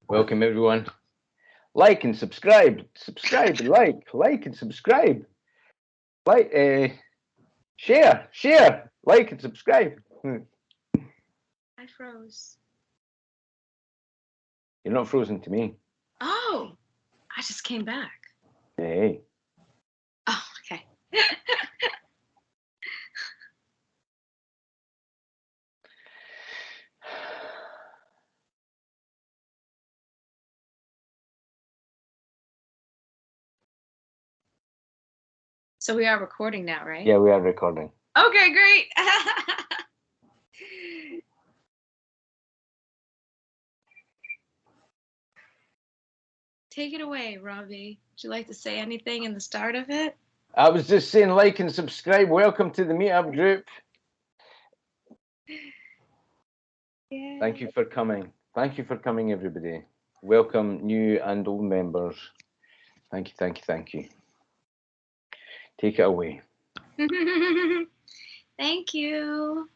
Welcome everyone. Like and subscribe. Subscribe and like and subscribe. Like share, like and subscribe. I froze. You're not frozen to me. Oh, I just came back. Hey. Oh, okay. So we are recording now, right? Yeah, we are recording. Okay, great. Take it away, Robbie. Would you like to say anything in the start of it? I was just saying like and subscribe. Welcome to the meetup group. Yeah. Thank you for coming. Thank you for coming, everybody. Welcome new and old members. Thank you. Take it away. Thank you.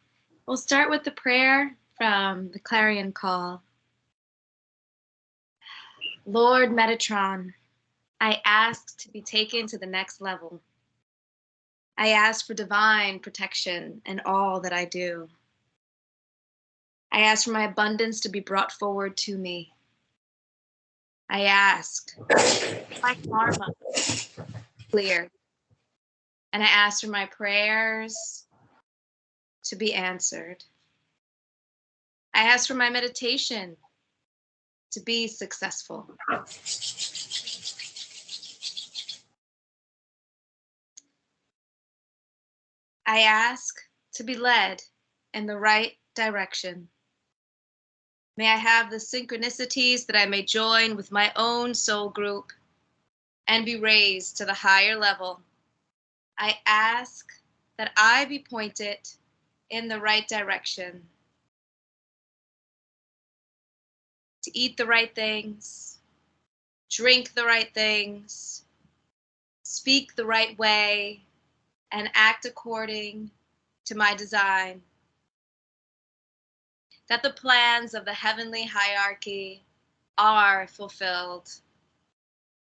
We'll start with the prayer from the Clarion Call. Lord Metatron, I ask to be taken to the next level. I ask for divine protection in all that I do. I ask for my abundance to be brought forward to me. I ask my karma clear. And I ask for my prayers to be answered. I ask for my meditation to be successful. I ask to be led in the right direction. May I have the synchronicities that I may join with my own soul group and be raised to the higher level. I ask that I be pointed in the right direction, to eat the right things, drink the right things, speak the right way, and act according to my design. That the plans of the heavenly hierarchy are fulfilled.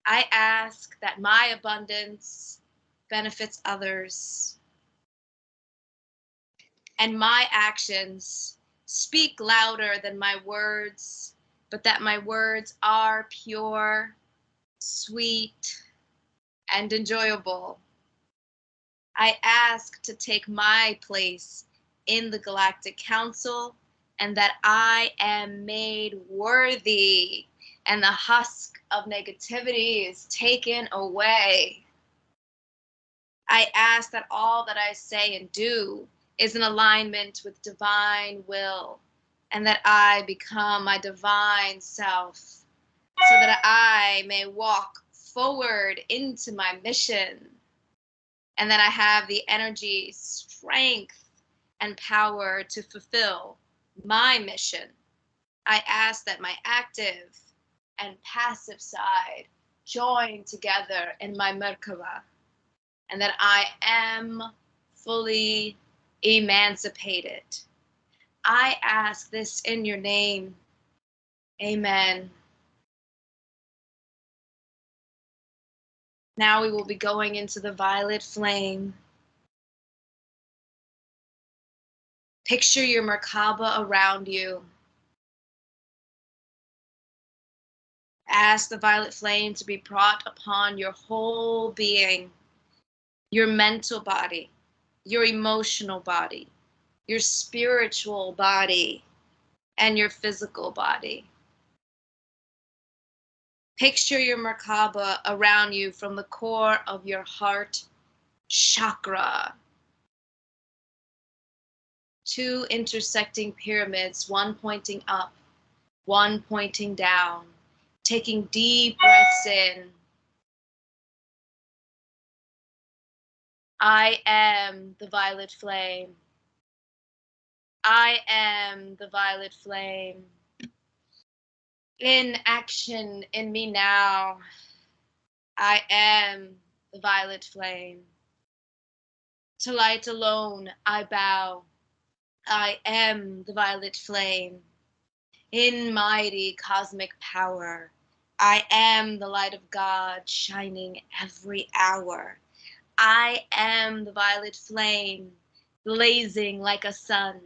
I ask that my abundance benefits others, and my actions speak louder than my words, but that my words are pure, sweet, and enjoyable. I ask to take my place in the Galactic Council and that I am made worthy and the husk of negativity is taken away. I ask that all that I say and do is in alignment with divine will and that I become my divine self so that I may walk forward into my mission and that I have the energy, strength, and power to fulfill my mission. I ask that my active and passive side join together in my Merkaba, and that I am fully emancipated. I ask this in your name. Amen. Now we will be going into the violet flame. Picture your Merkaba around you. Ask the violet flame to be brought upon your whole being, your mental body, your emotional body, your spiritual body, and your physical body. Picture your Merkaba around you from the core of your heart chakra. Two intersecting pyramids, one pointing up, one pointing down. Taking deep breaths in. I am the violet flame. I am the violet flame. In action in me now. I am the violet flame. To light alone I bow. I am the violet flame. In mighty cosmic power, I am the light of God shining every hour. I am the violet flame, blazing like a sun.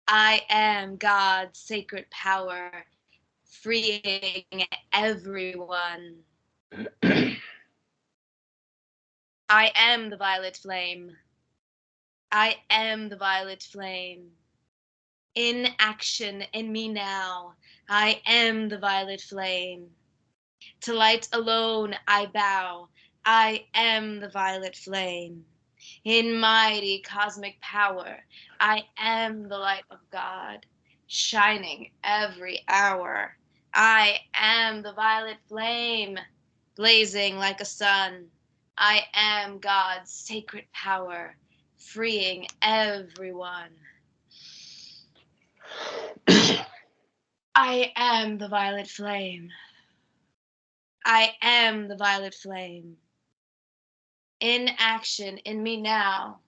I am God's sacred power, freeing everyone. I am the violet flame. I am the violet flame. In action in me now, I am the violet flame. To light alone I bow, I am the violet flame. In mighty cosmic power, I am the light of God, shining every hour. I am the violet flame, blazing like a sun. I am God's sacred power, freeing everyone. I am the violet flame. I am the violet flame. In action in me now,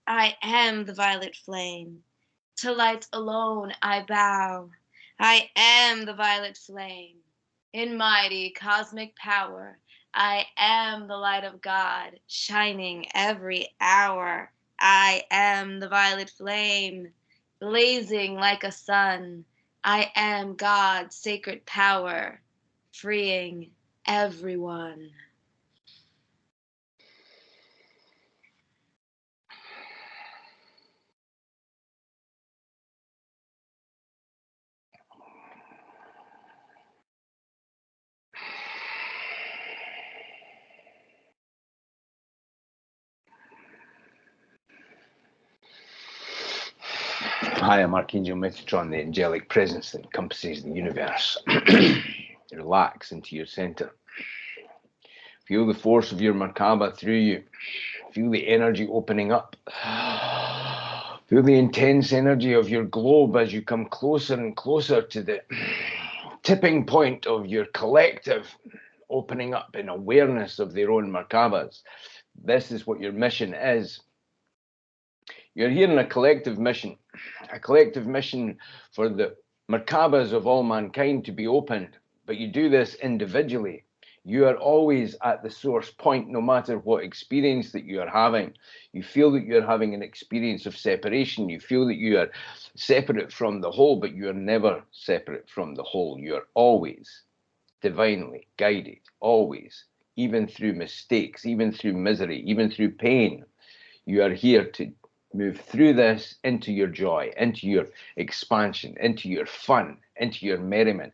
I am the violet flame. To light alone I bow. I am the violet flame. In mighty cosmic power, I am the light of God, shining every hour. I am the violet flame, blazing like a sun. I am God's sacred power, freeing everyone. I am Archangel Metatron, the angelic presence that encompasses the universe. Relax into your center. Feel the force of your Merkaba through you. Feel the energy opening up. Feel the intense energy of your globe as you come closer and closer to the tipping point of your collective opening up in awareness of their own Merkabas. This is what your mission is. You're here in a collective mission for the Merkabas of all mankind to be opened, but you do this individually. You are always at the source point, no matter what experience that you are having. You feel that you're having an experience of separation. You feel that you are separate from the whole, but you are never separate from the whole. You are always divinely guided, always, even through mistakes, even through misery, even through pain. You are here to move through this into your joy, into your expansion, into your fun, into your merriment,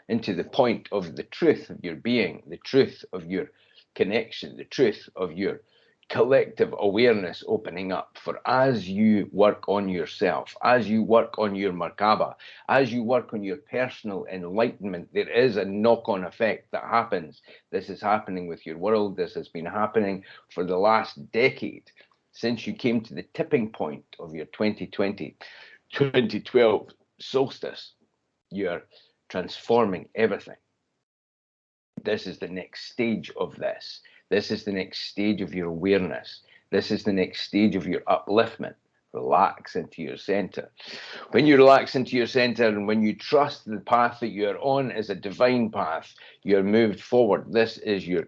into the point of the truth of your being, the truth of your connection, the truth of your collective awareness opening up. For as you work on yourself, as you work on your Merkaba, as you work on your personal enlightenment, there is a knock-on effect that happens. This is happening with your world. This has been happening for the last decade, since you came to the tipping point of your 2020-2012 solstice. You're transforming everything. This is the next stage of this. This is the next stage of your awareness. This is the next stage of your upliftment. Relax into your center. When you relax into your center and when you trust the path that you're on is a divine path, you're moved forward. This is your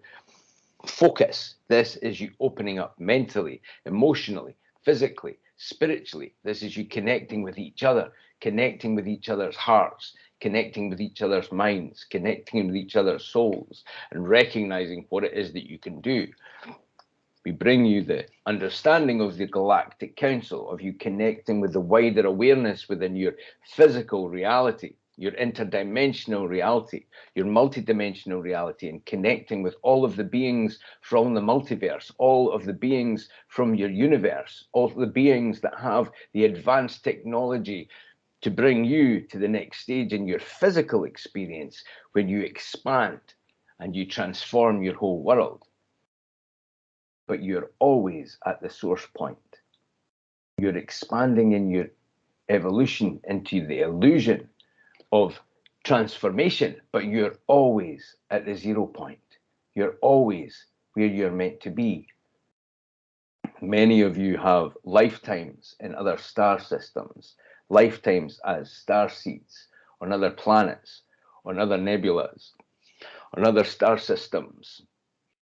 focus. This is you opening up mentally, emotionally, physically, spiritually. This is you connecting with each other, connecting with each other's hearts, connecting with each other's minds, connecting with each other's souls, and recognizing what it is that you can do. We bring you the understanding of the Galactic Council, of you connecting with the wider awareness within your physical reality, your interdimensional reality, your multidimensional reality, and connecting with all of the beings from the multiverse, all of the beings from your universe, all of the beings that have the advanced technology to bring you to the next stage in your physical experience when you expand and you transform your whole world. But you're always at the source point. You're expanding in your evolution into the illusion of transformation, but you're always at the 0 point. You're always where you're meant to be. Many of you have lifetimes in other star systems, lifetimes as star seeds on other planets, on other nebulas, on other star systems,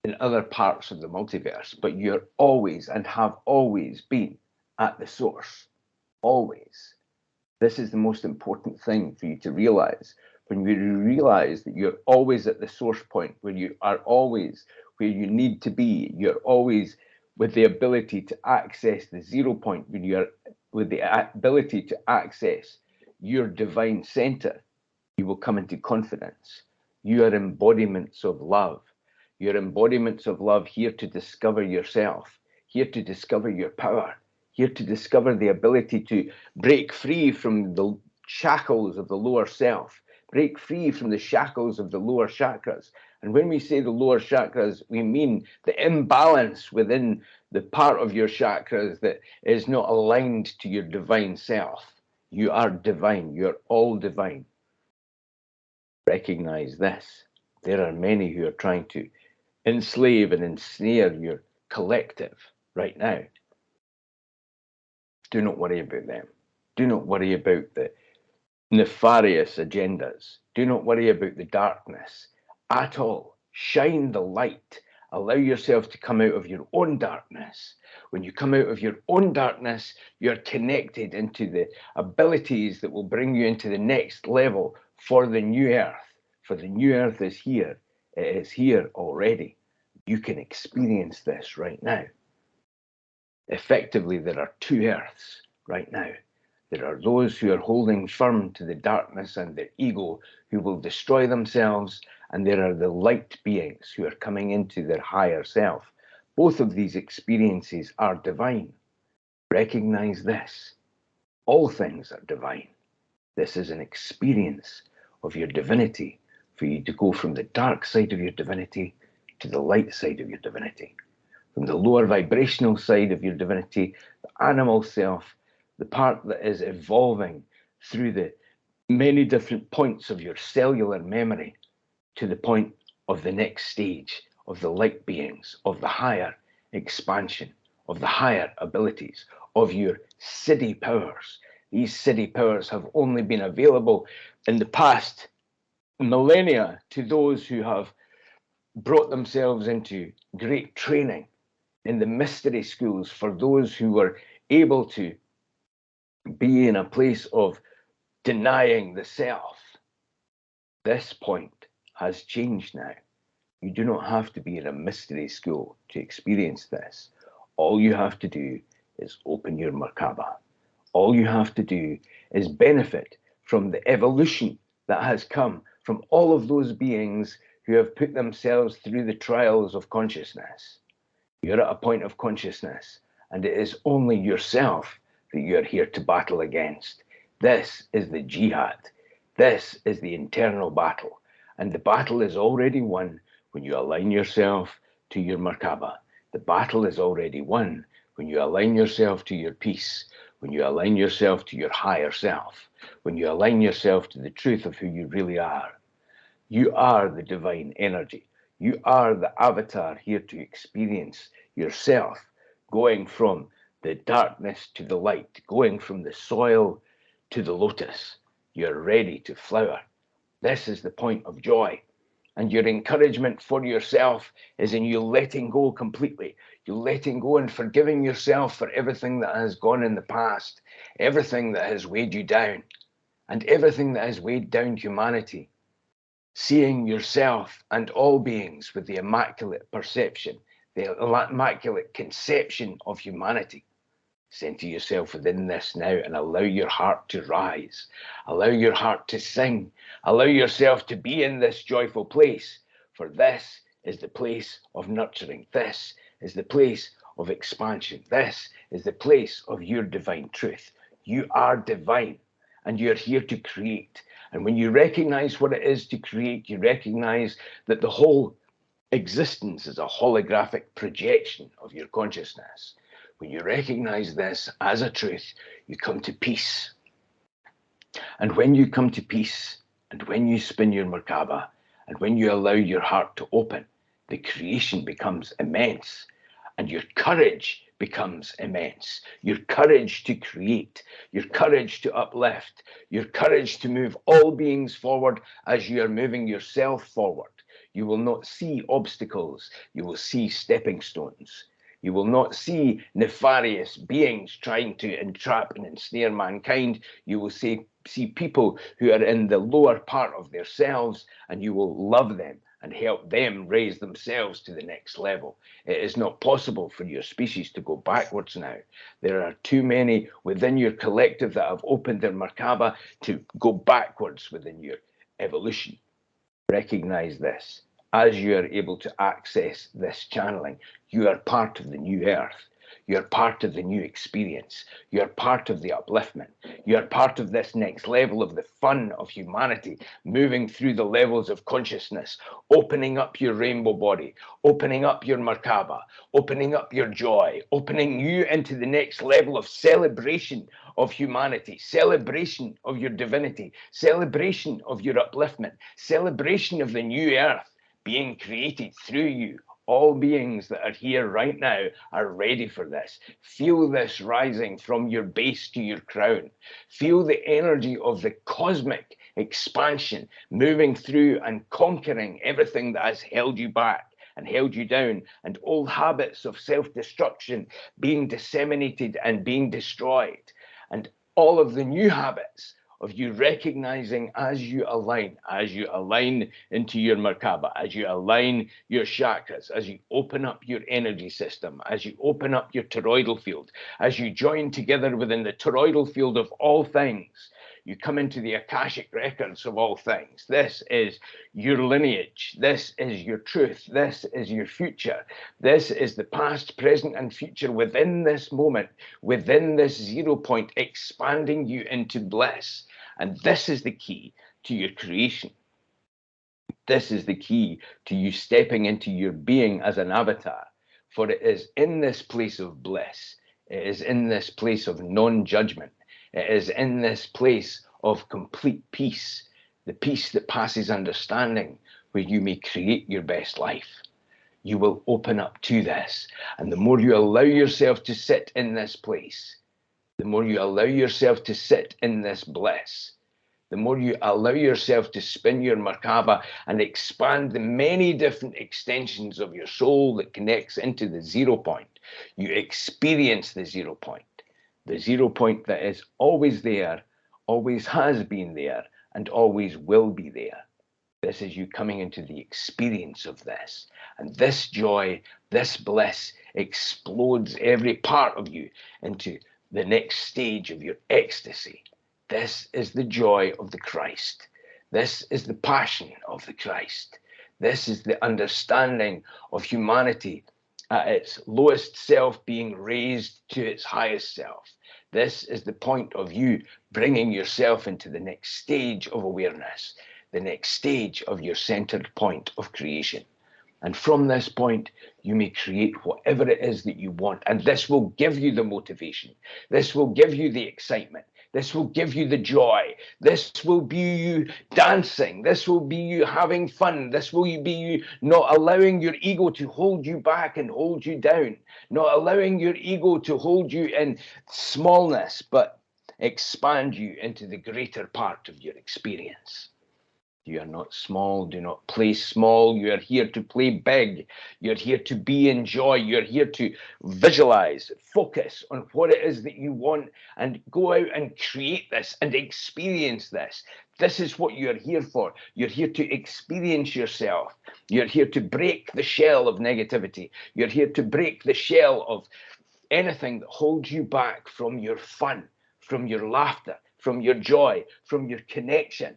in other parts of the multiverse, but you're always and have always been at the source. Always. This is the most important thing for you to realize. When you realize that you're always at the source point, where you are always where you need to be, you're always with the ability to access the 0 point, when you're with the ability to access your divine center, you will come into confidence. You are embodiments of love. You're embodiments of love, here to discover yourself, here to discover your power, here to discover the ability to break free from the shackles of the lower self, break free from the shackles of the lower chakras. And when we say the lower chakras, we mean the imbalance within the part of your chakras that is not aligned to your divine self. You are divine. You're all divine. Recognize this. There are many who are trying to enslave and ensnare your collective right now. Do not worry about them. Do not worry about the nefarious agendas. Do not worry about the darkness at all. Shine the light. Allow yourself to come out of your own darkness. When you come out of your own darkness, you're connected into the abilities that will bring you into the next level for the new earth. For the new earth is here. It is here already. You can experience this right now. Effectively, there are two earths right now. There are those who are holding firm to the darkness and their ego, who will destroy themselves, and there are the light beings who are coming into their higher self. Both of these experiences are divine. Recognize this. All things are divine. This is an experience of your divinity, for you to go from the dark side of your divinity to the light side of your divinity. From the lower vibrational side of your divinity, the animal self, the part that is evolving through the many different points of your cellular memory, to the point of the next stage of the light beings, of the higher expansion, of the higher abilities, of your siddhi powers. These siddhi powers have only been available in the past millennia to those who have brought themselves into great training in the mystery schools, for those who were able to be in a place of denying the self. This point has changed now. You do not have to be in a mystery school to experience this. All you have to do is open your Merkaba. All you have to do is benefit from the evolution that has come from all of those beings who have put themselves through the trials of consciousness. You're at a point of consciousness, and it is only yourself that you're here to battle against. This is the jihad. This is the internal battle. And the battle is already won when you align yourself to your Merkaba. The battle is already won when you align yourself to your peace, when you align yourself to your higher self, when you align yourself to the truth of who you really are. You are the divine energy. You are the avatar here to experience yourself, going from the darkness to the light, going from the soil to the lotus. You're ready to flower. This is the point of joy. And your encouragement for yourself is in you letting go completely. You letting go and forgiving yourself for everything that has gone in the past, everything that has weighed you down, and everything that has weighed down humanity. Seeing yourself and all beings with the immaculate perception, the immaculate conception of humanity. Center yourself within this now and allow your heart to rise. Allow your heart to sing. Allow yourself to be in this joyful place, for this is the place of nurturing. This is the place of expansion. This is the place of your divine truth. You are divine, and you're here to create. And when you recognize what it is to create, you recognize that the whole existence is a holographic projection of your consciousness. When you recognize this as a truth, you come to peace. And when you come to peace, and when you spin your Merkaba, and when you allow your heart to open, the creation becomes immense. and your courage becomes immense. Your courage to create, your courage to uplift, your courage to move all beings forward as you are moving yourself forward. You will not see obstacles, you will see stepping stones. You will not see nefarious beings trying to entrap and ensnare mankind. You will see people who are in the lower part of themselves, and you will love them and help them raise themselves to the next level. It is not possible for your species to go backwards now. There are too many within your collective that have opened their Merkaba to go backwards within your evolution. Recognize this. As you are able to access this channeling, you are part of the new earth. You're part of the new experience. You're part of the upliftment. You're part of this next level of the fun of humanity, moving through the levels of consciousness, opening up your rainbow body, opening up your Merkaba, opening up your joy, opening you into the next level of celebration of humanity, celebration of your divinity, celebration of your upliftment, celebration of the new earth being created through you. All beings that are here right now are ready for this. Feel this rising from your base to your crown. Feel the energy of the cosmic expansion moving through and conquering everything that has held you back and held you down, and old habits of self-destruction being disseminated and being destroyed, and all of the new habits of you recognizing as you align into your Merkaba, as you align your chakras, as you open up your energy system, as you open up your toroidal field, as you join together within the toroidal field of all things, you come into the Akashic records of all things. This is your lineage. This is your truth. This is your future. This is the past, present, and future within this moment, within this 0 point, expanding you into bliss. And this is the key to your creation. This is the key to you stepping into your being as an avatar. For it is in this place of bliss, it is in this place of non-judgment, it is in this place of complete peace, the peace that passes understanding, where you may create your best life. You will open up to this. And the more you allow yourself to sit in this place, the more you allow yourself to sit in this bliss, the more you allow yourself to spin your Merkaba and expand the many different extensions of your soul that connects into the 0 point, you experience the 0 point. The 0 point that is always there, always has been there, and always will be there. This is you coming into the experience of this. And this joy, this bliss explodes every part of you into the next stage of your ecstasy. This is the joy of the Christ. This is the passion of the Christ. This is the understanding of humanity at its lowest self being raised to its highest self. This is the point of you bringing yourself into the next stage of awareness, the next stage of your centered point of creation. And from this point, you may create whatever it is that you want. And this will give you the motivation. This will give you the excitement. This will give you the joy. This will be you dancing. This will be you having fun. This will be you not allowing your ego to hold you back and hold you down. Not allowing your ego to hold you in smallness, but expand you into the greater part of your experience. You are not small. Do not play small. You are here to play big. You're here to be in joy. You're here to visualize, focus on what it is that you want, and go out and create this and experience this. This is what you're here for. You're here to experience yourself. You're here to break the shell of negativity. You're here to break the shell of anything that holds you back from your fun, from your laughter, from your joy, from your connection.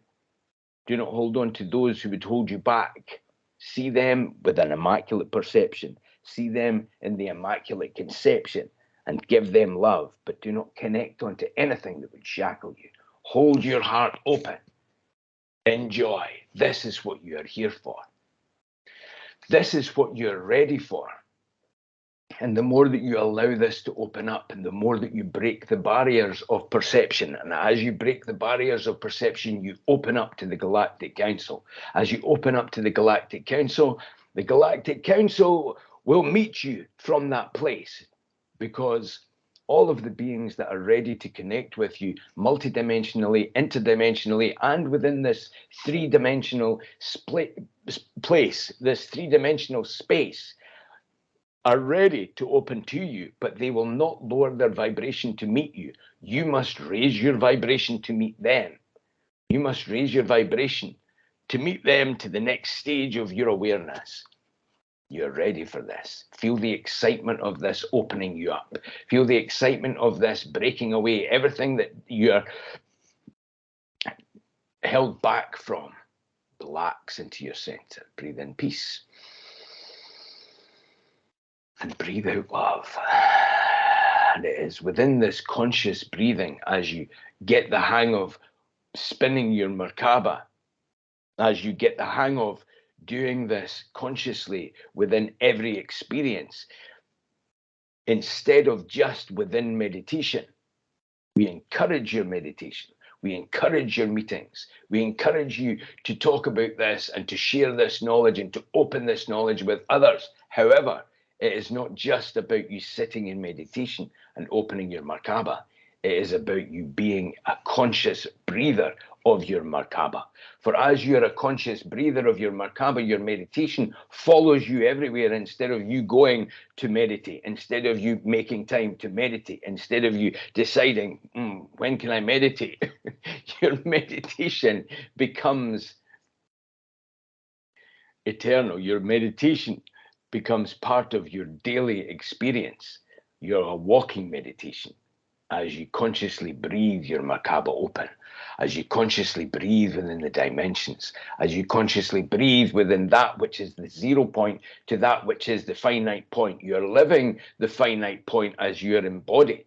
Do not hold on to those who would hold you back. See them with an immaculate perception. See them in the immaculate conception and give them love, but do not connect onto anything that would shackle you. Hold your heart open. Enjoy. This is what you are here for. This is what you're ready for. And the more that you allow this to open up, and the more that you break the barriers of perception, and as you break the barriers of perception, you open up to the Galactic Council. As you open up to the Galactic Council will meet you from that place, because all of the beings that are ready to connect with you multidimensionally, interdimensionally, and within this three-dimensional place, this three-dimensional space, are ready to open to you, but they will not lower their vibration to meet you. You must raise your vibration to meet them. You must raise your vibration to meet them to the next stage of your awareness. You're ready for this. Feel the excitement of this opening you up. Feel the excitement of this breaking away everything that you're held back from. Relax into your center. Breathe in peace. And breathe out love. And it is within this conscious breathing, as you get the hang of spinning your Merkaba, as you get the hang of doing this consciously within every experience, instead of just within meditation. We encourage your meditation. We encourage your meetings. We encourage you to talk about this and to share this knowledge and to open this knowledge with others. However, it is not just about you sitting in meditation and opening your Merkaba. It is about you being a conscious breather of your Merkaba. For as you're a conscious breather of your Merkaba, your meditation follows you everywhere instead of you going to meditate, instead of you making time to meditate, instead of you deciding, when can I meditate? Your meditation becomes eternal. Your meditation becomes part of your daily experience. You're a walking meditation. As you consciously breathe your Merkaba open, as you consciously breathe within the dimensions, as you consciously breathe within that which is the 0 point to that which is the finite point, you're living the finite point as you're embodied.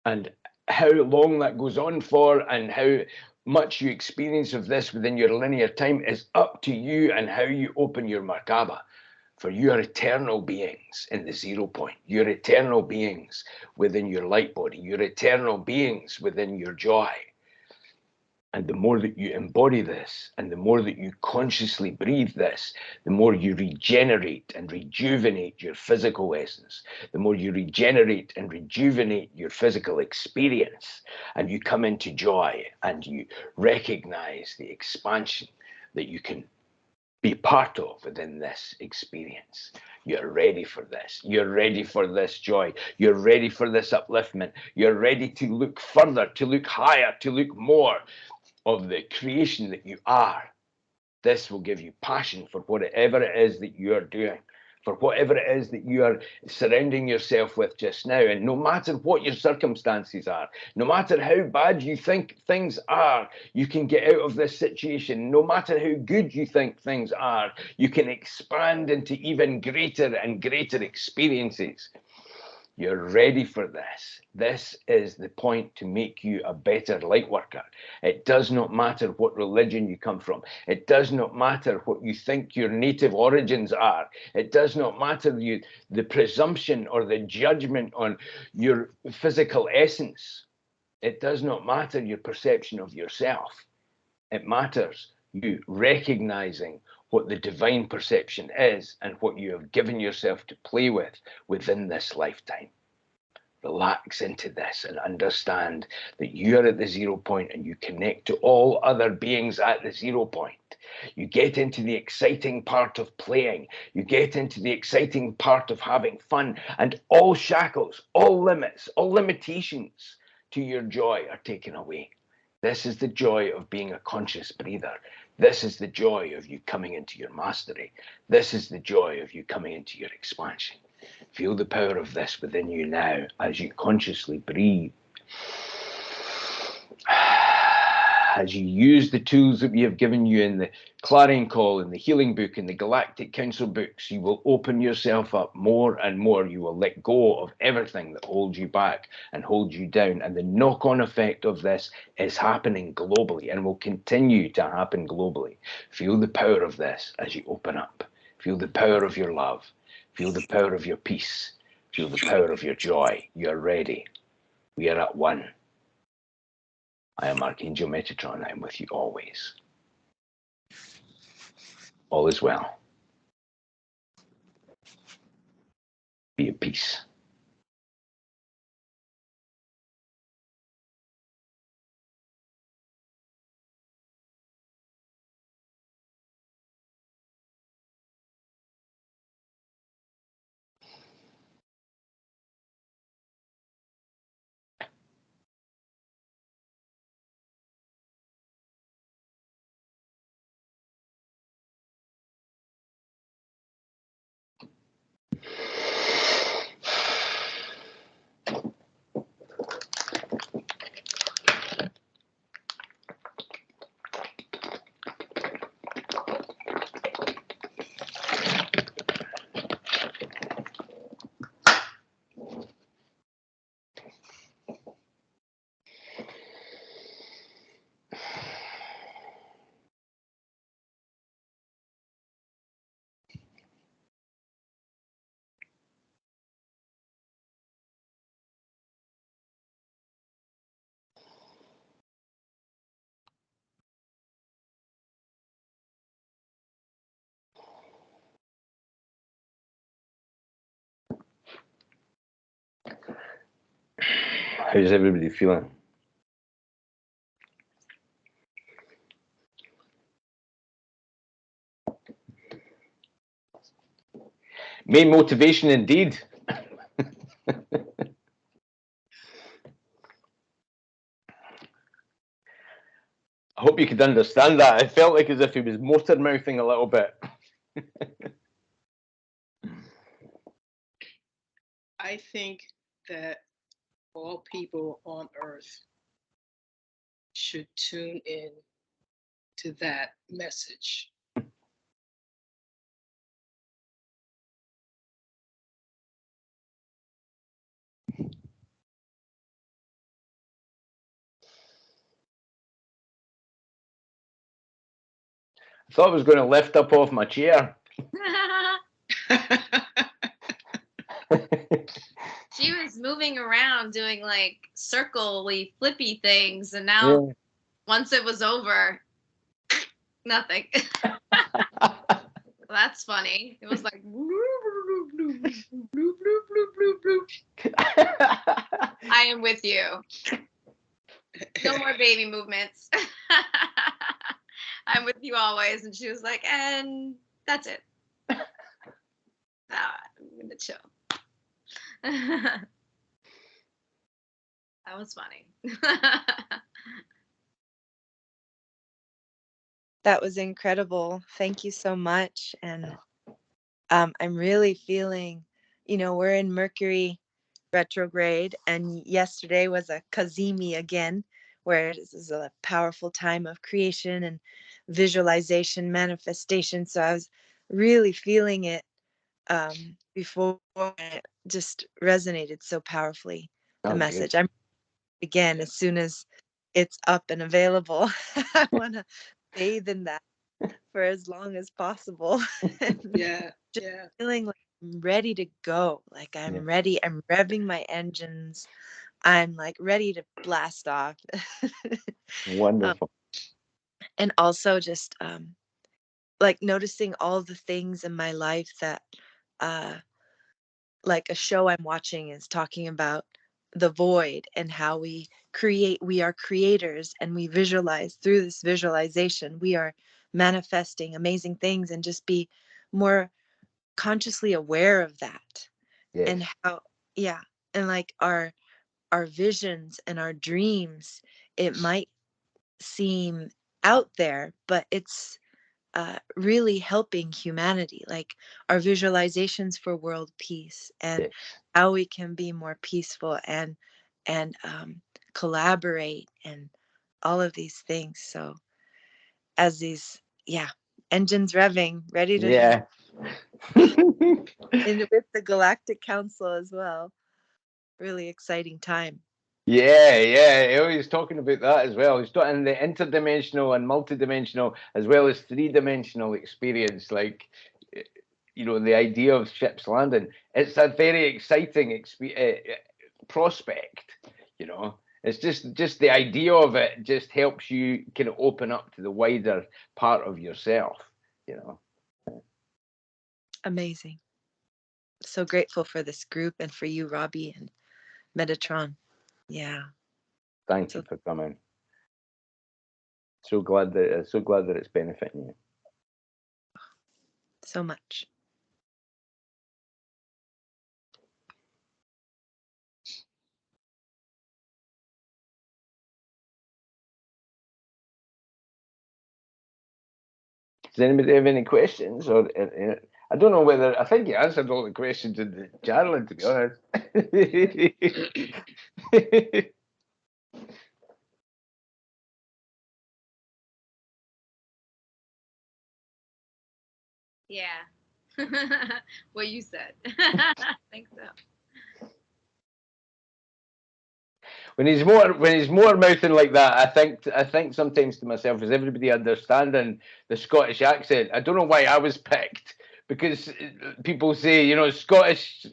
And how long that goes on for and how much you experience of this within your linear time is up to you and how you open your Merkaba. For you are eternal beings in the 0 point. You're eternal beings within your light body. You're eternal beings within your joy. And the more that you embody this, and the more that you consciously breathe this, the more you regenerate and rejuvenate your physical essence. The more you regenerate and rejuvenate your physical experience, and you come into joy, and you recognize the expansion that you can be part of within this experience. You're ready for this. You're ready for this joy. You're ready for this upliftment. You're ready to look further, to look higher, to look more of the creation that you are. This will give you passion for whatever it is that you are doing, for whatever it is that you are surrounding yourself with just now. And no matter what your circumstances are, no matter how bad you think things are, you can get out of this situation. No matter how good you think things are, you can expand into even greater and greater experiences. You're ready for this. This is the point to make you a better light worker. It does not matter what religion you come from. It does not matter what you think your native origins are. It does not matter the presumption or the judgment on your physical essence. It does not matter your perception of yourself. It matters you recognizing what the divine perception is and what you have given yourself to play with within this lifetime. Relax into this and understand that you are at the 0 point and you connect to all other beings at the 0 point. You get into the exciting part of playing. You get into the exciting part of having fun, and all shackles, all limits, all limitations to your joy are taken away. This is the joy of being a conscious breather. This is the joy of you coming into your mastery. This is the joy of you coming into your expansion. Feel the power of this within you now as you consciously breathe. As you use the tools that we have given you in the Clarion Call, in the Healing Book, in the Galactic Council books, you will open yourself up more and more. You will let go of everything that holds you back and holds you down. And the knock-on effect of this is happening globally and will continue to happen globally. Feel the power of this as you open up. Feel the power of your love. Feel the power of your peace. Feel the power of your joy. You're ready. We are at one. I am Archangel Metatron. I am with you always. All is well. How's everybody feeling? May motivation indeed. I hope you could understand that. It felt like as if he was motor mouthing a little bit. I think that all people on earth should tune in to that message. I thought I was going to lift up off my chair. She was moving around doing like circle-y, flippy things, and now once it was over, nothing. That's funny. It was like I am with you. No more baby movements. I'm with you always. And she was like, and that's it. I'm gonna chill. That was funny. That was incredible. Thank you so much. And I'm really feeling, we're in Mercury retrograde, and yesterday was a Kazemi again, where this is a powerful time of creation and visualization, manifestation. So I was really feeling it before, and it just resonated so powerfully, the message. I'm again, as soon as it's up and available, I want to bathe in that for as long as possible. Just feeling like I'm ready to go. Like I'm ready. I'm revving my engines. I'm like ready to blast off. Wonderful. And also just like noticing all the things in my life that like a show I'm watching is talking about the void and how we are creators, and we visualize through this visualization. We are manifesting amazing things, and just be more consciously aware of that. And how, and like our visions and our dreams, it might seem out there, but it's really helping humanity, like our visualizations for world peace, and how we can be more peaceful and collaborate and all of these things. So as these engines revving, ready to and with the Galactic Council as well, really exciting time. He's talking about that as well. He's talking the interdimensional and multidimensional as well as three-dimensional experience, like the idea of ships landing. It's a very exciting prospect. It's just the idea of it just helps you kind of open up to the wider part of yourself. Amazing. So grateful for this group and for you, Robbie and Metatron. Thank you for coming. So glad that it's benefiting you. So much. Does anybody have any questions? Or I don't know whether, I think you answered all the questions in the journaling, to be honest. What you said. I think so. When he's more mouthing like that, I think sometimes to myself, is everybody understanding the Scottish accent? I don't know why I was picked, because people say Scottish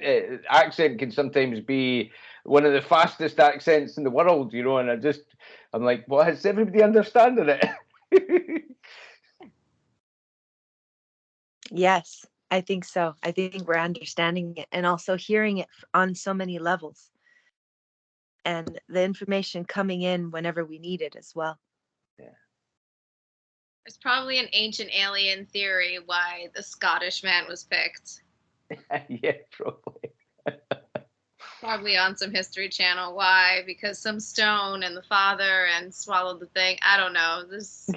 accent can sometimes be one of the fastest accents in the world, and I'm like, well, is everybody understanding it? Yes, I think so. I think we're understanding it and also hearing it on so many levels. and the information coming in whenever we need it as well. Yeah. There's probably an ancient alien theory why the Scottish man was picked. Yeah, probably. Probably on some History Channel. Why? Because some stone and the father and swallowed the thing. I don't know. This.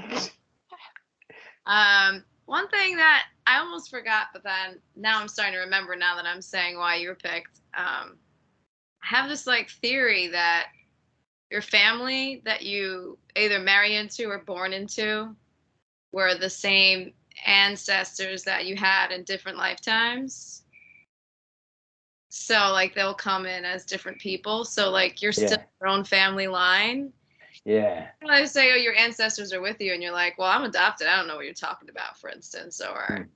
One thing that I almost forgot, but then now I'm starting to remember now that I'm saying why you were picked. I have this like theory that your family that you either marry into or born into were the same ancestors that you had in different lifetimes. So like they'll come in as different people. So like you're still your own family line. Yeah. I say, oh, your ancestors are with you, and you're like, well, I'm adopted. I don't know what you're talking about, for instance, or,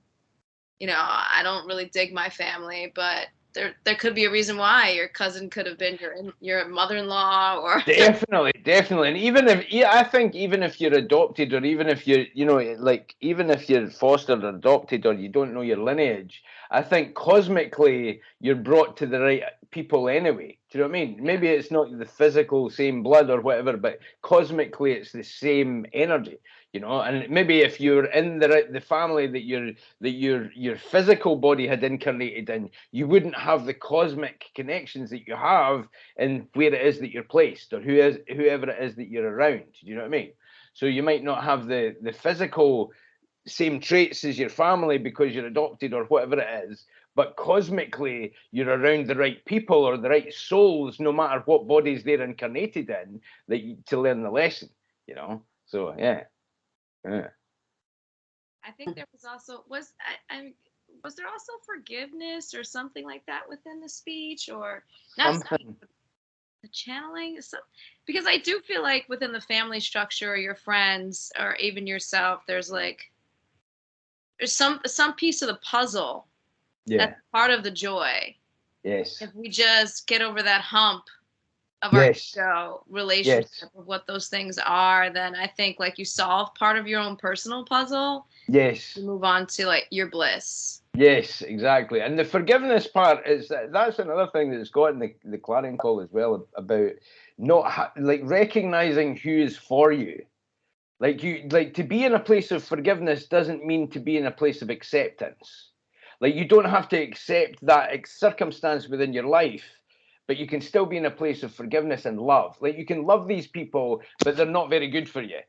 you know, I don't really dig my family, but there could be a reason why your cousin could have been your mother-in-law, or definitely, and even if I think even if you're adopted, or even if you're, you know, like even if you're fostered or adopted, or you don't know your lineage, I think cosmically you're brought to the right people anyway. Do you know what I mean? Maybe it's not the physical same blood or whatever, but cosmically it's the same energy. You know, and maybe if you're in the family that your physical body had incarnated in, you wouldn't have the cosmic connections that you have in where it is that you're placed, or whoever it is that you're around. Do you know what I mean? So you might not have the physical same traits as your family because you're adopted or whatever it is, but cosmically you're around the right people or the right souls, no matter what bodies they're incarnated in, to learn the lesson. You know, so yeah. Yeah. I think there was also was there also forgiveness or something like that within the speech, or not the channeling, because I do feel like within the family structure, or your friends, or even yourself, there's some piece of the puzzle that's part of the joy. Yes. If we just get over that hump of our ego relationship of what those things are, then I think like you solve part of your own personal puzzle. Yes. You move on to like your bliss. Yes, exactly. And the forgiveness part that's another thing that's got in the clarion call as well, about not like recognizing who is for you. Like to be in a place of forgiveness doesn't mean to be in a place of acceptance. Like you don't have to accept that circumstance within your life, but you can still be in a place of forgiveness and love. Like you can love these people, but they're not very good for you.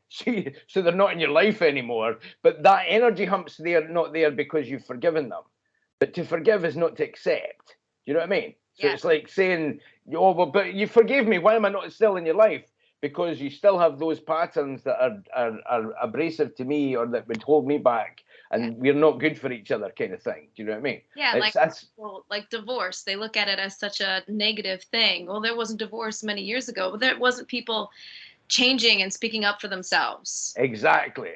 So they're not in your life anymore. But that energy hump's not there because you've forgiven them. But to forgive is not to accept. Do you know what I mean? So it's like saying, oh, well, but you forgave me. Why am I not still in your life? Because you still have those patterns that are abrasive to me, or that would hold me back, and we're not good for each other, kind of thing. Do you know what I mean? Yeah, like divorce, they look at it as such a negative thing. Well, there wasn't divorce many years ago, but there wasn't people changing and speaking up for themselves. Exactly.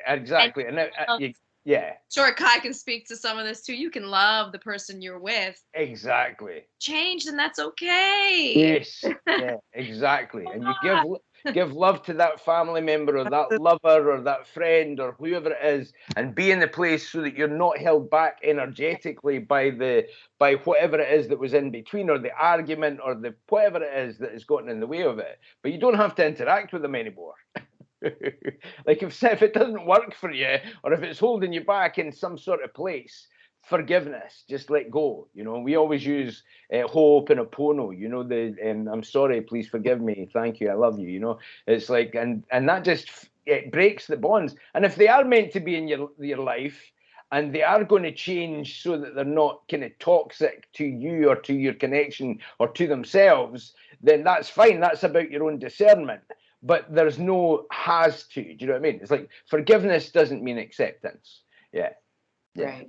Sure, Kai can speak to some of this too. You can love the person you're with. Exactly. Change, and that's okay. Yes. Yeah. Exactly. And you give love to that family member, or that lover, or that friend, or whoever it is, and be in the place so that you're not held back energetically by whatever it is that was in between, or the argument, or the whatever it is that has gotten in the way of it. But you don't have to interact with them anymore. Like if it doesn't work for you, or if it's holding you back in some sort of place, forgiveness, just let go. You know, we always use ho'oponopono, you know, I'm sorry, please forgive me, thank you, I love you. You know, it's like, and that just, it breaks the bonds. And if they are meant to be in your life, and they are going to change so that they're not kind of toxic to you, or to your connection, or to themselves, then that's fine. That's about your own discernment. But there's no has to. Do you know what I mean? It's like forgiveness doesn't mean acceptance. Yeah. Right.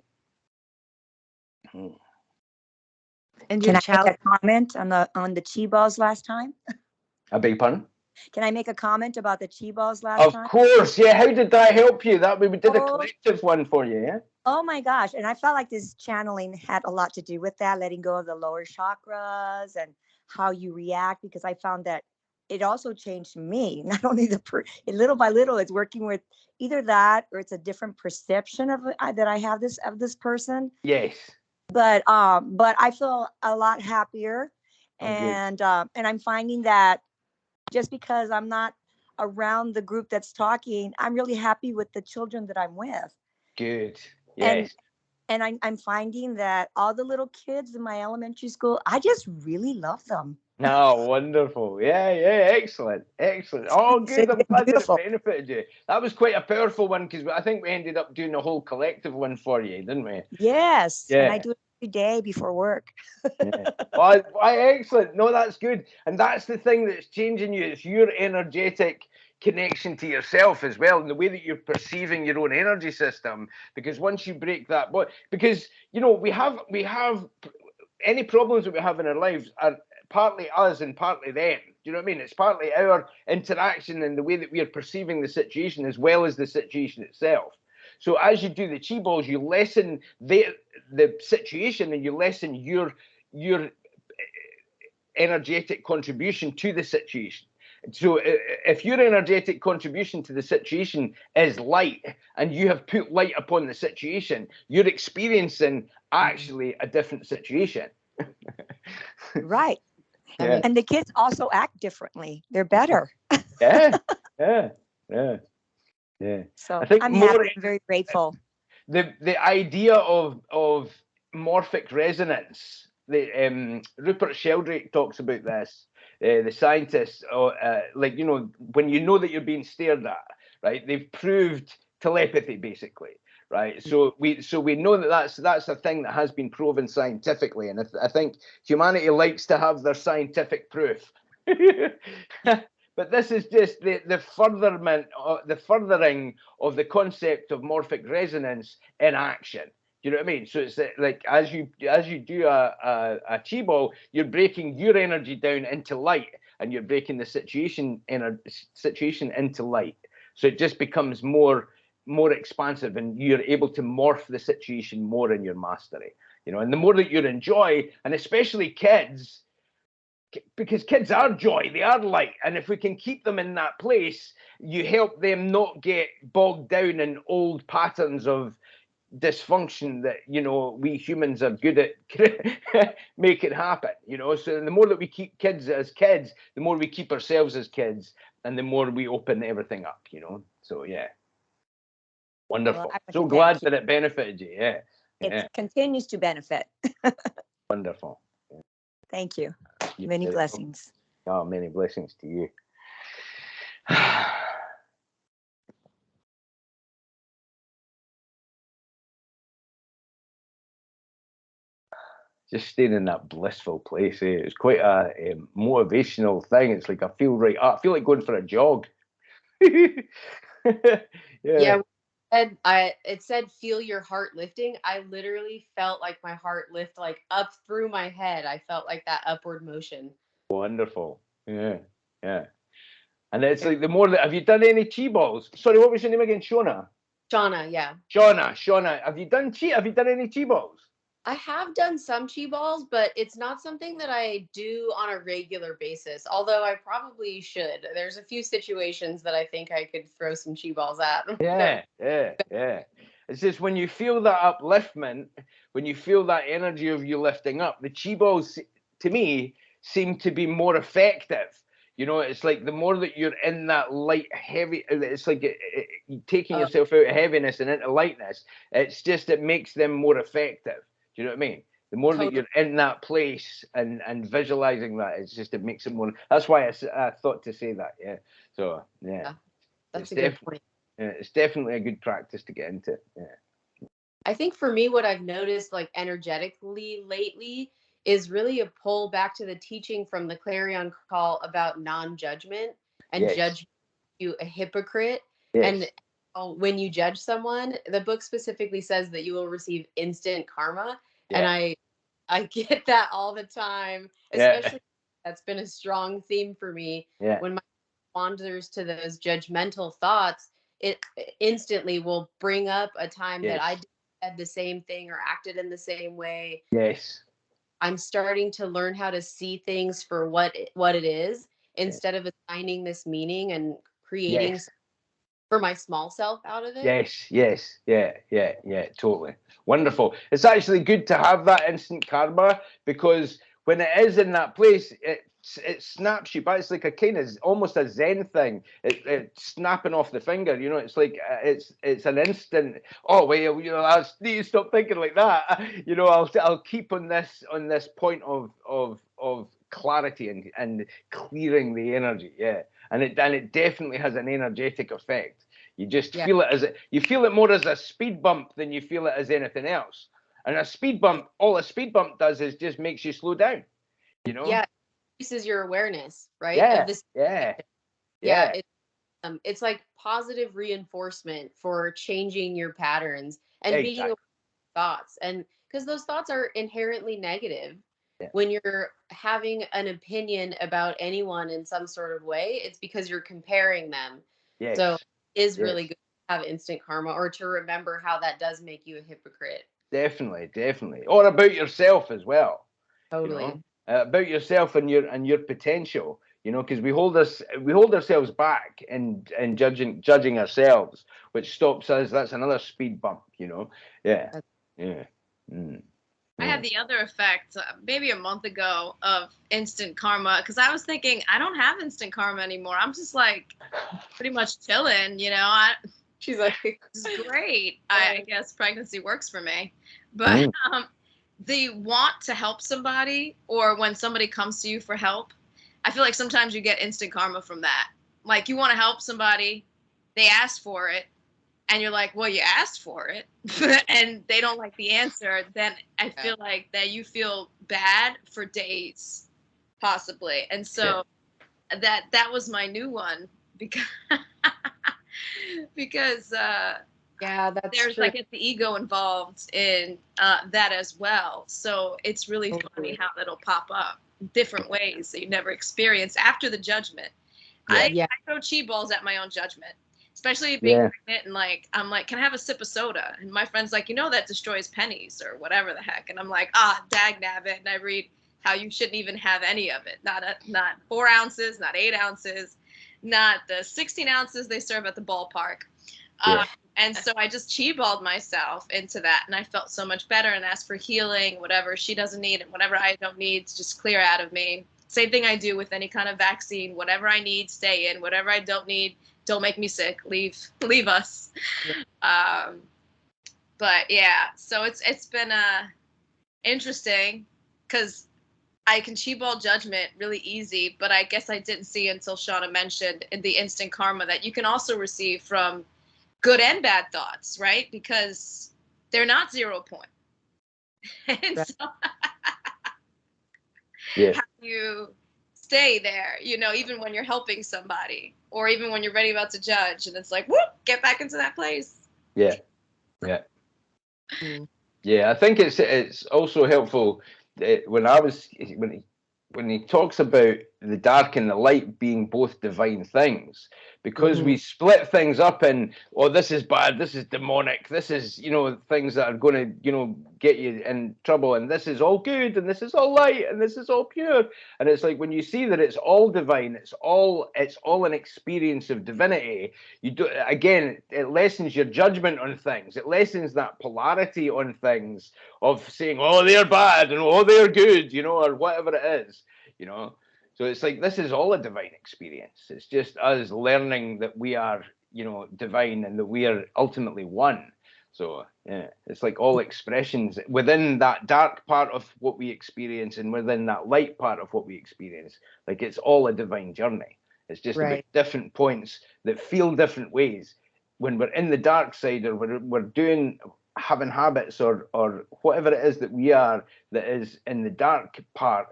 And can I make a comment on the chi balls last time? I beg your pardon? Can I make a comment about the chi balls last time? Of course, yeah. How did that help you? We did a collective one for you, yeah? Oh my gosh. And I felt like this channeling had a lot to do with that, letting go of the lower chakras and how you react, because I found that it also changed me. Not only little by little, it's working with either that, or it's a different perception of that I have of this person. Yes. But I feel a lot happier, and I'm finding that just because I'm not around the group that's talking, I'm really happy with the children that I'm with. Good. And Yes. I'm finding that all the little kids in my elementary school, I just really love them. No, wonderful. Yeah, yeah, excellent, excellent. Oh, good. I'm glad that it Beautiful. benefited you. That was quite a powerful one because I think we ended up doing a whole collective one for you, didn't we? Yes. And I Yeah. do it every day before work. Yeah. Why, excellent. No, that's good. And that's the thing that's changing you. It's your energetic connection to yourself as well, and the way that you're perceiving your own energy system. Because once you break that, because we have any problems that we have in our lives are partly us and partly them. Do you know what I mean? It's partly our interaction and the way that we are perceiving the situation as well as the situation itself. So as you do the chi balls, you lessen the situation and you lessen your energetic contribution to the situation. So if your energetic contribution to the situation is light and you have put light upon the situation, you're experiencing actually a different situation. Right. Yeah. And the kids also act differently. They're better. Yeah. Yeah. Yeah. Yeah. So I think I'm more happy. I'm very grateful. the idea of morphic resonance. Rupert Sheldrake talks about this. The scientists, like when you know that you're being stared at, right? They've proved telepathy basically, right? So we know that that's a thing that has been proven scientifically, and I think humanity likes to have their scientific proof. But this is just the furthering of the concept of morphic resonance in action. Do you know what I mean? So it's like as you do a chi ball, you're breaking your energy down into light, and you're breaking the situation into light. So it just becomes more expansive, and you're able to morph the situation more in your mastery. And the more that you enjoy, and especially kids. Because kids are joy, they are light, and if we can keep them in that place, you help them not get bogged down in old patterns of dysfunction that we humans are good at make it happen. So the more that we keep kids as kids, the more we keep ourselves as kids, and the more we open everything up. So yeah, wonderful. Well, So glad that it benefited you. Yeah, it continues to benefit. Wonderful. Thank you. Many blessings. Oh, many blessings to you. Just staying in that blissful place. It's quite a motivational thing. It's like I feel like going for a jog. Yeah. It said feel your heart lifting. I literally felt like my heart lift like up through my head. I felt like that upward motion. Wonderful. Yeah. And it's like the more that, have you done any chi balls? Sorry, what was your name again? Shauna, yeah. Shauna, have you done any chi balls? I have done some chi balls, but it's not something that I do on a regular basis, although I probably should. There's a few situations that I think I could throw some chi balls at. Yeah. It's just when you feel that upliftment, when you feel that energy of you lifting up, the chi balls, to me, seem to be more effective. It's like the more that you're in that light, heavy, it's like taking yourself out of heaviness and into lightness. It makes them more effective. Do you know what I mean? The more that you're in that place and visualizing that, it makes it more. That's why I thought to say that. Yeah. So yeah, that's a good point. Yeah, it's definitely a good practice to get into. Yeah. I think for me, what I've noticed, like energetically lately, is really a pull back to the teaching from the Clarion Call about non-judgment and judge you a hypocrite. Yes. And when you judge someone, the book specifically says that you will receive instant karma. Yeah. And I get that all the time, especially that's been a strong theme for me. Yeah. When my wanders to those judgmental thoughts, it instantly will bring up a time that I said the same thing or acted in the same way. Yes. I'm starting to learn how to see things for what it is instead of assigning this meaning and creating for my small self out of it. Yes. Yeah, totally. Wonderful. It's actually good to have that instant karma, because when it is in that place, it snaps you back. It's like a kind of almost a Zen thing. It's snapping off the finger. You know, it's like it's an instant. Oh well, you know, I need to stop thinking like that. You know, I'll keep on this point of clarity and clearing the energy. Yeah, and it definitely has an energetic effect. You just feel it you feel it more as a speed bump than you feel it as anything else. And a speed bump, all a speed bump does is just makes you slow down. You know? Yeah, increases your awareness, right? Yeah, Of this. yeah, Yeah. It's like positive reinforcement for changing your patterns and being aware of thoughts. And because those thoughts are inherently negative. Yeah. When you're having an opinion about anyone in some sort of way, it's because you're comparing them. Yes. So it is really good to have instant karma, or to remember how that does make you a hypocrite. Definitely. Or about yourself as well. Totally. You know? About yourself and your potential. You know, because we hold ourselves back and judging ourselves, which stops us. That's another speed bump. You know. Yeah. Yeah. I had the other effect maybe a month ago of instant karma, because I was thinking I don't have instant karma anymore. I'm just like pretty much chilling, you know. She's like, this is great. I guess pregnancy works for me, but the want to help somebody, or when somebody comes to you for help, I feel like sometimes you get instant karma from that. Like you want to help somebody, they ask for it, and you're like, well, you asked for it, and they don't like the answer, then I feel like that you feel bad for days, possibly. And so that was my new one, because that's there's true. like the ego involved in that as well. So it's really funny how that'll pop up different ways that you never experienced after the judgment. I throw chi balls at my own judgment, especially being pregnant, and like I'm like, can I have a sip of soda? And my friend's like, you know, that destroys pennies or whatever the heck. And I'm like, dag nabbit. And I read how you shouldn't even have any of it. Not 4 ounces, not 8 ounces, not the 16 ounces they serve at the ballpark. And so I just chi-balled myself into that, and I felt so much better, and asked for healing, whatever she doesn't need and whatever I don't need to just clear out of me. Same thing I do with any kind of vaccine. Whatever I need, stay in. Whatever I don't need, don't make me sick. Leave us. But yeah, so it's been interesting, because I can chi-ball judgment really easy, but I guess I didn't see until Shauna mentioned in the instant karma that you can also receive from good and bad thoughts, right? Because they're not 0 point. And so how you stay there, you know, even when you're helping somebody, or even when you're ready about to judge, and it's like, whoop, get back into that place. Yeah. I think it's also helpful when he talks about the dark and the light being both divine things, because we split things up in, this is bad, this is demonic, this is, you know, things that are going to, you know, get you in trouble, and this is all good, and this is all light, and this is all pure. And it's like, when you see that it's all divine, it's all an experience of divinity, it lessens your judgment on things. It lessens that polarity on things of saying, oh, they're bad and oh, they're good, you know, or whatever it is, you know. So it's like, this is all a divine experience. It's just us learning that we are, you know, divine, and that we are ultimately one. So yeah, it's like all expressions within that dark part of what we experience, and within that light part of what we experience. Like, it's all a divine journey. It's just about different points that feel different ways. When we're in the dark side, or we're having habits, or whatever it is that we are, that is in the dark part,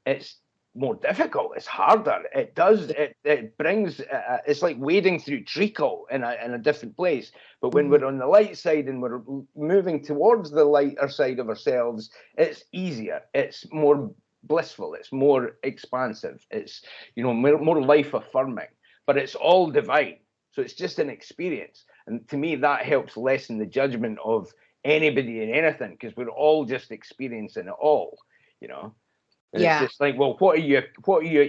it's more difficult. It's harder. It brings it's like wading through treacle in a different place. But when we're on the light side, and we're moving towards the lighter side of ourselves, it's easier. It's more blissful. It's more expansive. It's, you know, more life affirming. But it's all divine. So it's just an experience. And to me, that helps lessen the judgment of anybody and anything, because we're all just experiencing it all, you know. And it's just like, well, what are you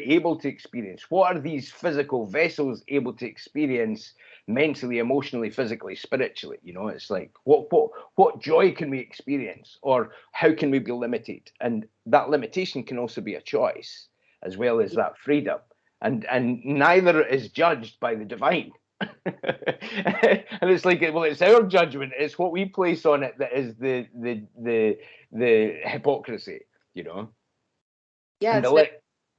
able to experience? What are these physical vessels able to experience mentally, emotionally, physically, spiritually? You know, it's like, what joy can we experience, or how can we be limited? And that limitation can also be a choice. as well as that freedom. And neither is judged by the divine. And it's like, well, it's our judgment, it's what we place on it that is the hypocrisy, you know. Yeah, and it's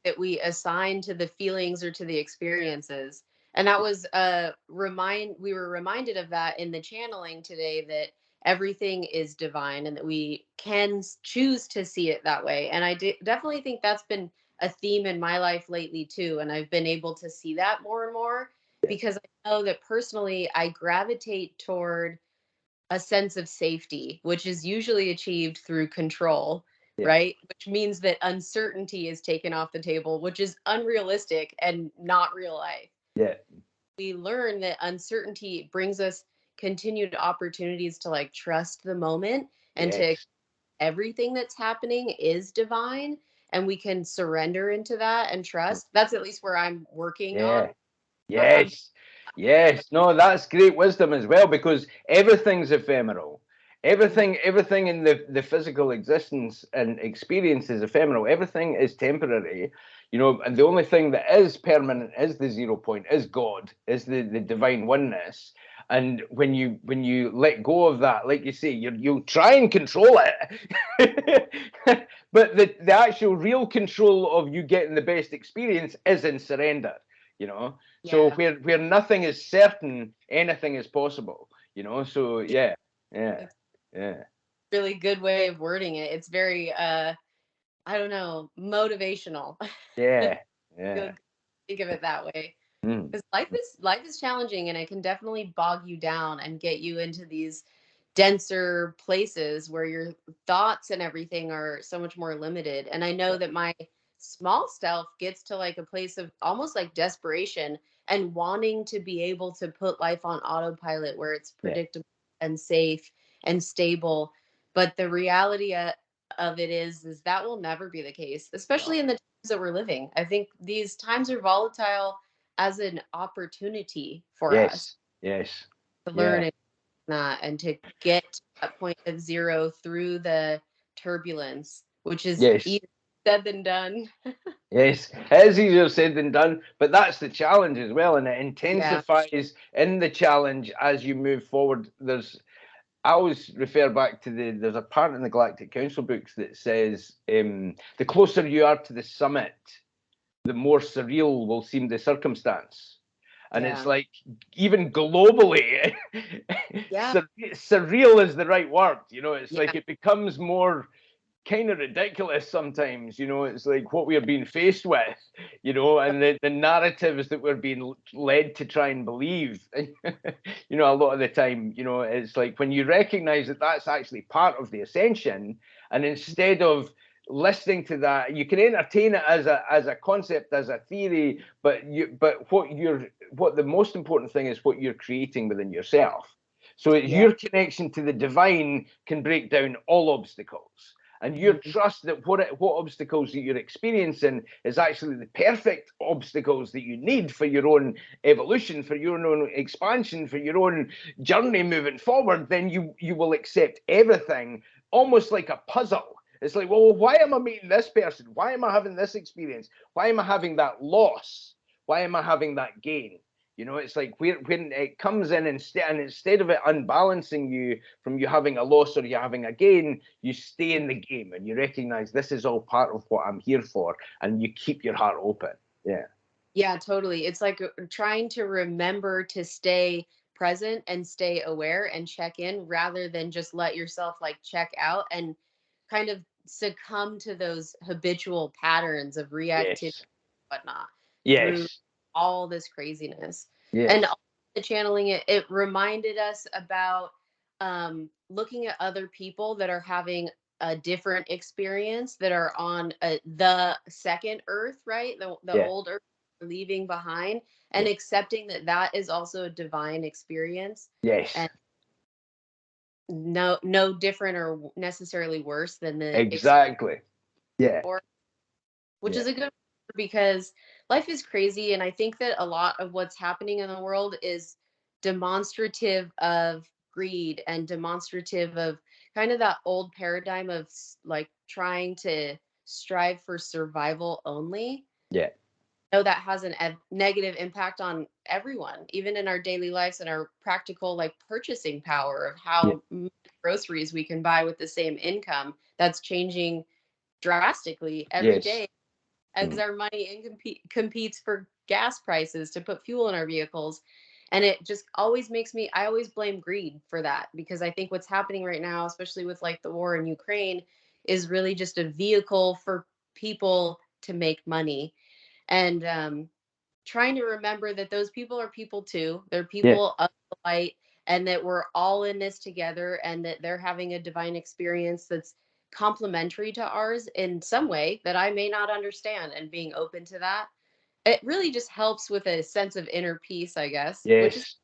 that we assign to the feelings or to the experiences. And that was we were reminded of that in the channeling today, that everything is divine and that we can choose to see it that way. And I definitely think that's been a theme in my life lately too. And I've been able to see that more and more, because I know that personally I gravitate toward a sense of safety, which is usually achieved through control, right? Which means that uncertainty is taken off the table, which is unrealistic and not real life. Yeah. We learn that uncertainty brings us continued opportunities to like trust the moment and to everything that's happening is divine, and we can surrender into that and trust. That's at least where I'm working on. Yes. No, that's great wisdom as well, because everything's ephemeral. Everything in the physical existence and experience is ephemeral. Everything is temporary, you know, and the only thing that is permanent is the 0 point, is God, is the divine oneness. And when you let go of that, like you say, you'll try and control it. But the actual real control of you getting the best experience is in surrender, you know. So where nothing is certain, anything is possible, you know. So yeah. Really good way of wording it. It's very I don't know, motivational. Yeah. Think of it that way. Mm. Because life is challenging, and it can definitely bog you down and get you into these denser places where your thoughts and everything are so much more limited. And I know that my small self gets to like a place of almost like desperation and wanting to be able to put life on autopilot where it's predictable and safe and stable. But the reality of it is that will never be the case, especially in the times that we're living. I think these times are volatile as an opportunity for us to learn that and to get to that point of zero through the turbulence, which is easier said than done. Yes, it is easier said than done, but that's the challenge as well, and it intensifies in the challenge as you move forward. I always refer back to there's a part in the Galactic Council books that says the closer you are to the summit, the more surreal will seem the circumstance. And it's like, even globally, surreal is the right word. You know, it's like it becomes more kind of ridiculous sometimes. You know, it's like what we're being faced with, you know, and the narratives that we're being led to try and believe. You know, a lot of the time, you know, it's like when you recognize that that's actually part of the ascension, and instead of listening to that, you can entertain it as a concept, as a theory, but what the most important thing is what you're creating within yourself. So your connection to the divine can break down all obstacles, and your trust that what obstacles that you're experiencing is actually the perfect obstacles that you need for your own evolution, for your own expansion, for your own journey moving forward. Then you will accept everything almost like a puzzle. It's like, well, why am I meeting this person? Why am I having this experience? Why am I having that loss? Why am I having that gain? You know, it's like when it comes in, instead of it unbalancing you from you having a loss or you having a gain, you stay in the game and you recognize this is all part of what I'm here for, and you keep your heart open. Yeah, totally. It's like trying to remember to stay present and stay aware and check in, rather than just let yourself like check out and kind of succumb to those habitual patterns of reactivity and whatnot through all this craziness. And the channeling, it reminded us about looking at other people that are having a different experience, that are on the second earth, right? The old earth leaving behind, and accepting that is also a divine experience. And no different or necessarily worse than the which is a good, because life is crazy, and I think that a lot of what's happening in the world is demonstrative of greed and demonstrative of kind of that old paradigm of like trying to strive for survival only. Yeah. know that has a negative impact on everyone, even in our daily lives and our practical like purchasing power of Yeah. how many groceries we can buy with the same income. That's changing drastically every Yes. day as Mm. our money competes for gas prices to put fuel in our vehicles. And it just always makes me, I always blame greed for that, because I think what's happening right now, especially with like the war in Ukraine, is really just a vehicle for people to make money. And trying to remember that those people are people too. They're Yeah. people of the light, and that we're all in this together, and that they're having a divine experience that's complementary to ours in some way that I may not understand, and being open to that. It really just helps with a sense of inner peace, I guess, which is Yes.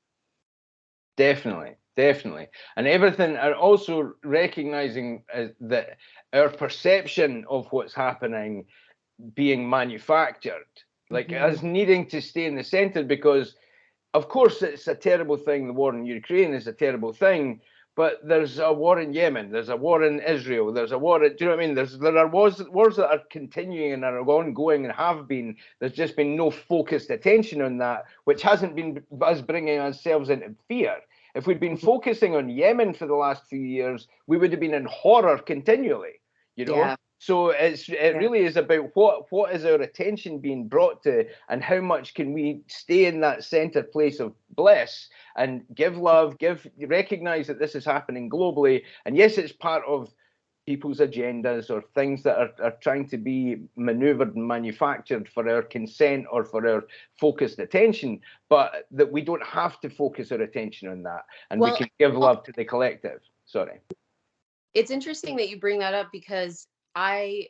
Definitely, definitely. And everything, and also recognizing that our perception of what's happening being manufactured, like us needing to stay in the center, because of course it's a terrible thing. The war in Ukraine is a terrible thing, but there's a war in Yemen, there's a war in Israel, there's a war. Do you know what I mean? There are wars that are continuing and are ongoing and have been. There's just been no focused attention on that, which hasn't been us bringing ourselves into fear. If we'd been focusing on Yemen for the last few years, we would have been in horror continually, you know? Yeah. So it really is about what is our attention being brought to, and how much can we stay in that center place of bliss and give love, recognize that this is happening globally. And yes, it's part of people's agendas or things that are trying to be maneuvered and manufactured for our consent or for our focused attention, but that we don't have to focus our attention on that, and we can give love to the collective. Sorry. It's interesting that you bring that up, because I,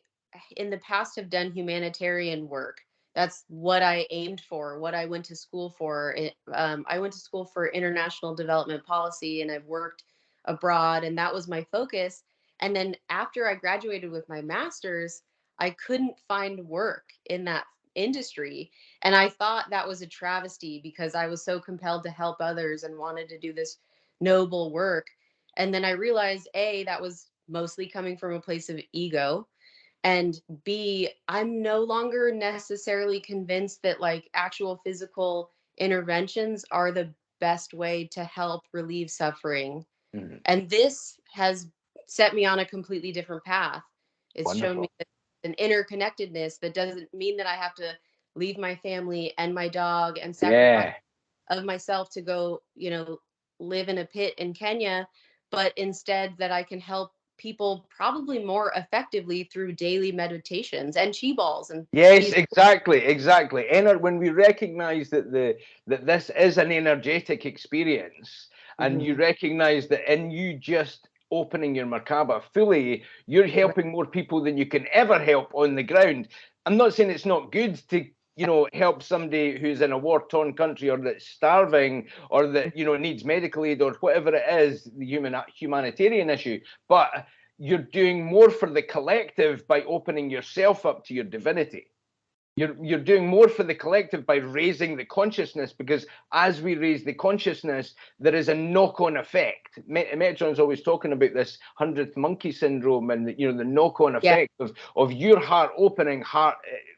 in the past, have done humanitarian work. That's what I aimed for, what I went to school for. I went to school for international development policy, and I've worked abroad, and that was my focus. And then after I graduated with my master's, I couldn't find work in that industry. And I thought that was a travesty, because I was so compelled to help others and wanted to do this noble work. And then I realized, A, that was mostly coming from a place of ego. And B, I'm no longer necessarily convinced that like actual physical interventions are the best way to help relieve suffering. Mhm. And this has set me on a completely different path. It's shown me Wonderful. an interconnectedness that doesn't mean that I have to leave my family and my dog and sacrifice Yeah. of myself to go, live in a pit in Kenya, but instead that I can help people probably more effectively through daily meditations and chi balls and Yes, these. exactly, exactly. When we recognize that this is an energetic experience, and you recognize that in you just opening your Merkaba fully, you're helping more people than you can ever help on the ground. I'm not saying it's not good to, help somebody who's in a war-torn country, or that's starving, or that, needs medical aid, or whatever it is, the humanitarian issue, but you're doing more for the collective by opening yourself up to your divinity. You're doing more for the collective by raising the consciousness, because as we raise the consciousness, there is a knock-on effect. Metatron's always talking about this 100th monkey syndrome, and the knock-on Yeah. effect of your heart opening,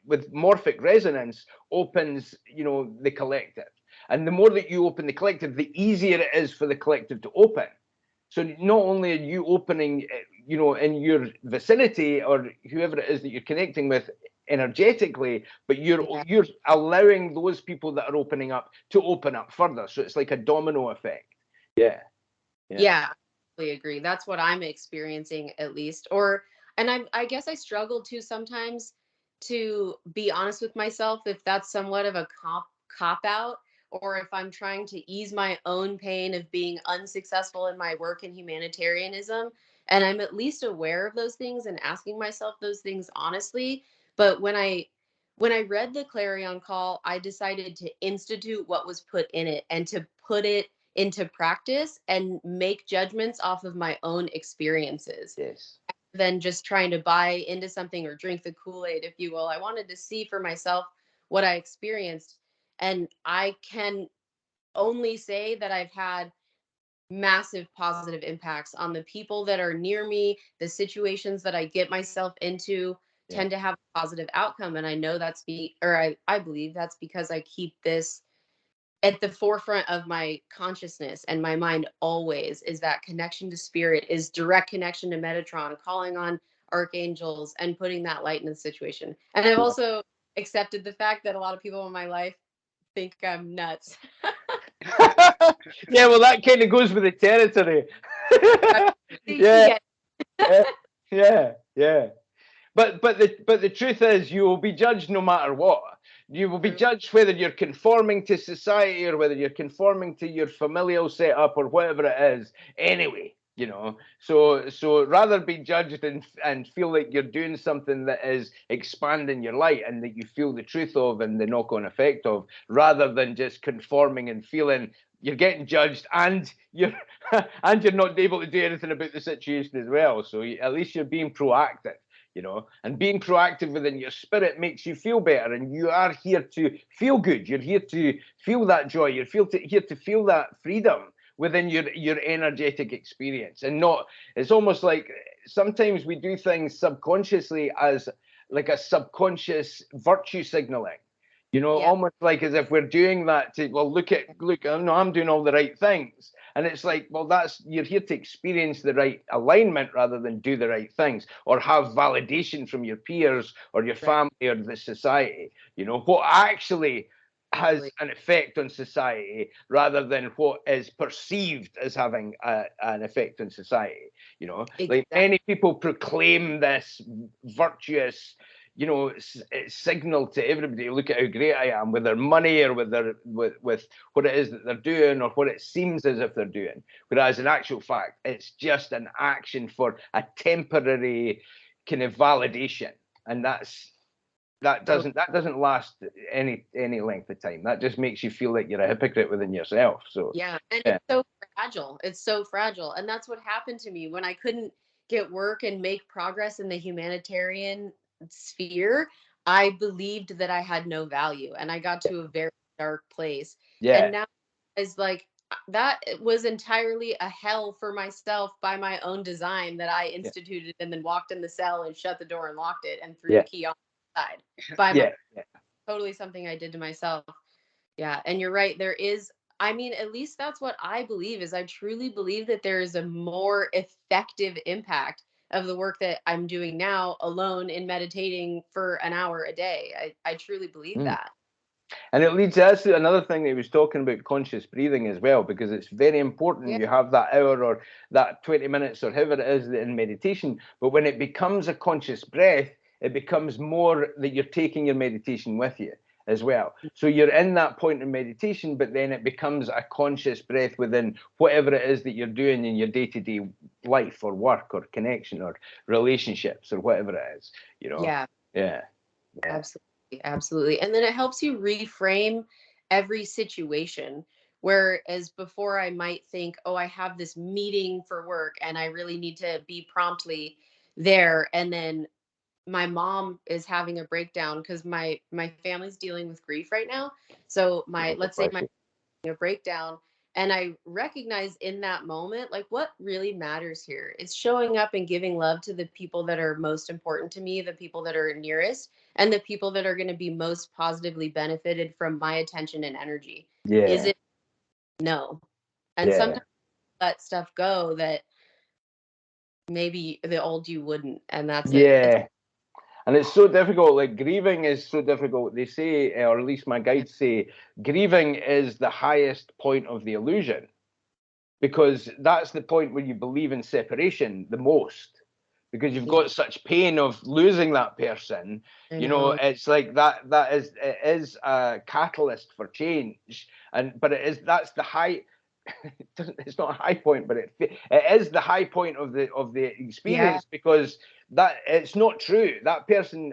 with morphic resonance opens the collective. And the more that you open the collective, the easier it is for the collective to open. So not only are you opening, in your vicinity, or whoever it is that you're connecting with energetically, but you're allowing those people that are opening up to open up further. So it's like a domino effect. Yeah. Yeah, I totally agree. That's what I'm experiencing, at least. And I guess I struggle to sometimes, to be honest with myself, if that's somewhat of a cop out, or if I'm trying to ease my own pain of being unsuccessful in my work in humanitarianism. And I'm at least aware of those things and asking myself those things honestly. But when I read the Clarion Call, I decided to institute what was put in it, and to put it into practice and make judgments off of my own experiences, Yes. than just trying to buy into something or drink the Kool-Aid, if you will. I wanted to see for myself what I experienced. And I can only say that I've had massive positive impacts on the people that are near me, the situations that I get myself into, tend to have a positive outcome. And I know I believe that's because I keep this at the forefront of my consciousness and my mind always, is that connection to spirit, is direct connection to Metatron, calling on archangels and putting that light in the situation. And I've also accepted the fact that a lot of people in my life think I'm nuts. Yeah, well, that kind of goes with the territory. Yeah. Yeah. But the truth is, you will be judged no matter what. You will be judged whether you're conforming to society or whether you're conforming to your familial setup or whatever it is. Anyway, you know. So rather be judged and feel like you're doing something that is expanding your light and that you feel the truth of and the knock-on effect of, rather than just conforming and feeling you're getting judged and you're and you're not able to do anything about the situation as well. So at least you're being proactive. You know, and being proactive within your spirit makes you feel better, and you are here to feel good. You're here to feel that joy. You're here to feel that freedom within your energetic experience, and not. It's almost like sometimes we do things subconsciously as like a subconscious virtue signaling. You know, almost like as if we're doing that to, well, look, I'm doing all the right things. And it's like, well, you're here to experience the right alignment rather than do the right things or have validation from your peers or your family or the society. You know, what actually has an effect on society rather than what is perceived as having an effect on society. You know, like many people proclaim this virtuous, you know, signal to everybody, look at how great I am, with their money or with what it is that they're doing or what it seems as if they're doing. Whereas in actual fact, it's just an action for a temporary kind of validation. And that doesn't last any length of time. That just makes you feel like you're a hypocrite within yourself. So it's so fragile. It's so fragile. And that's what happened to me when I couldn't get work and make progress in the humanitarian sphere. I believed that I had no value, and I got to a very dark place. And now it's like that was entirely a hell for myself by my own design that I instituted and then walked in the cell and shut the door and locked it and threw the key on the side by totally something I did to myself. Yeah. And you're right. There is, I mean, at least that's what I believe, is I truly believe that there is a more effective impact of the work that I'm doing now alone in meditating for an hour a day. I truly believe that. And it leads us to another thing that he was talking about, conscious breathing as well, because it's very important. You have that hour or that 20 minutes or however it is in meditation. But when it becomes a conscious breath, it becomes more that you're taking your meditation with you as well. So you're in that point in meditation, but then it becomes a conscious breath within whatever it is that you're doing in your day-to-day life or work or connection or relationships or whatever it is, you know? Yeah. Absolutely. And then it helps you reframe every situation. Whereas before I might think, oh, I have this meeting for work and I really need to be promptly there. And then my mom is having a breakdown because my family's dealing with grief right now. So let's say my breakdown, and I recognize in that moment, like, what really matters here is showing up and giving love to the people that are most important to me, the people that are nearest, and the people that are going to be most positively benefited from my attention and energy. Is it? No. And sometimes let stuff go that maybe the old you wouldn't, and that's it. And it's so difficult. Like, grieving is so difficult. They say, or at least my guides say, grieving is the highest point of the illusion, because that's the point where you believe in separation the most, because you've got such pain of losing that person. You know, it's like it is a catalyst for change. But that's the high. It's not a high point, but it is the high point of the experience, because that it's not true. That person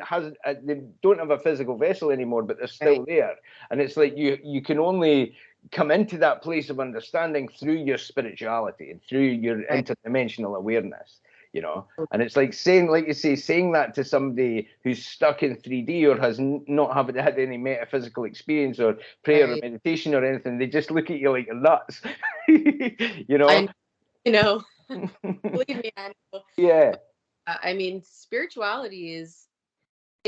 they don't have a physical vessel anymore, but they're still there. And it's like you can only come into that place of understanding through your spirituality and through your interdimensional awareness. You know, and it's like saying that to somebody who's stuck in 3D or has not had any metaphysical experience or prayer or meditation or anything. They just look at you like you're nuts. You know. Believe me, I know. Yeah. I mean, spirituality is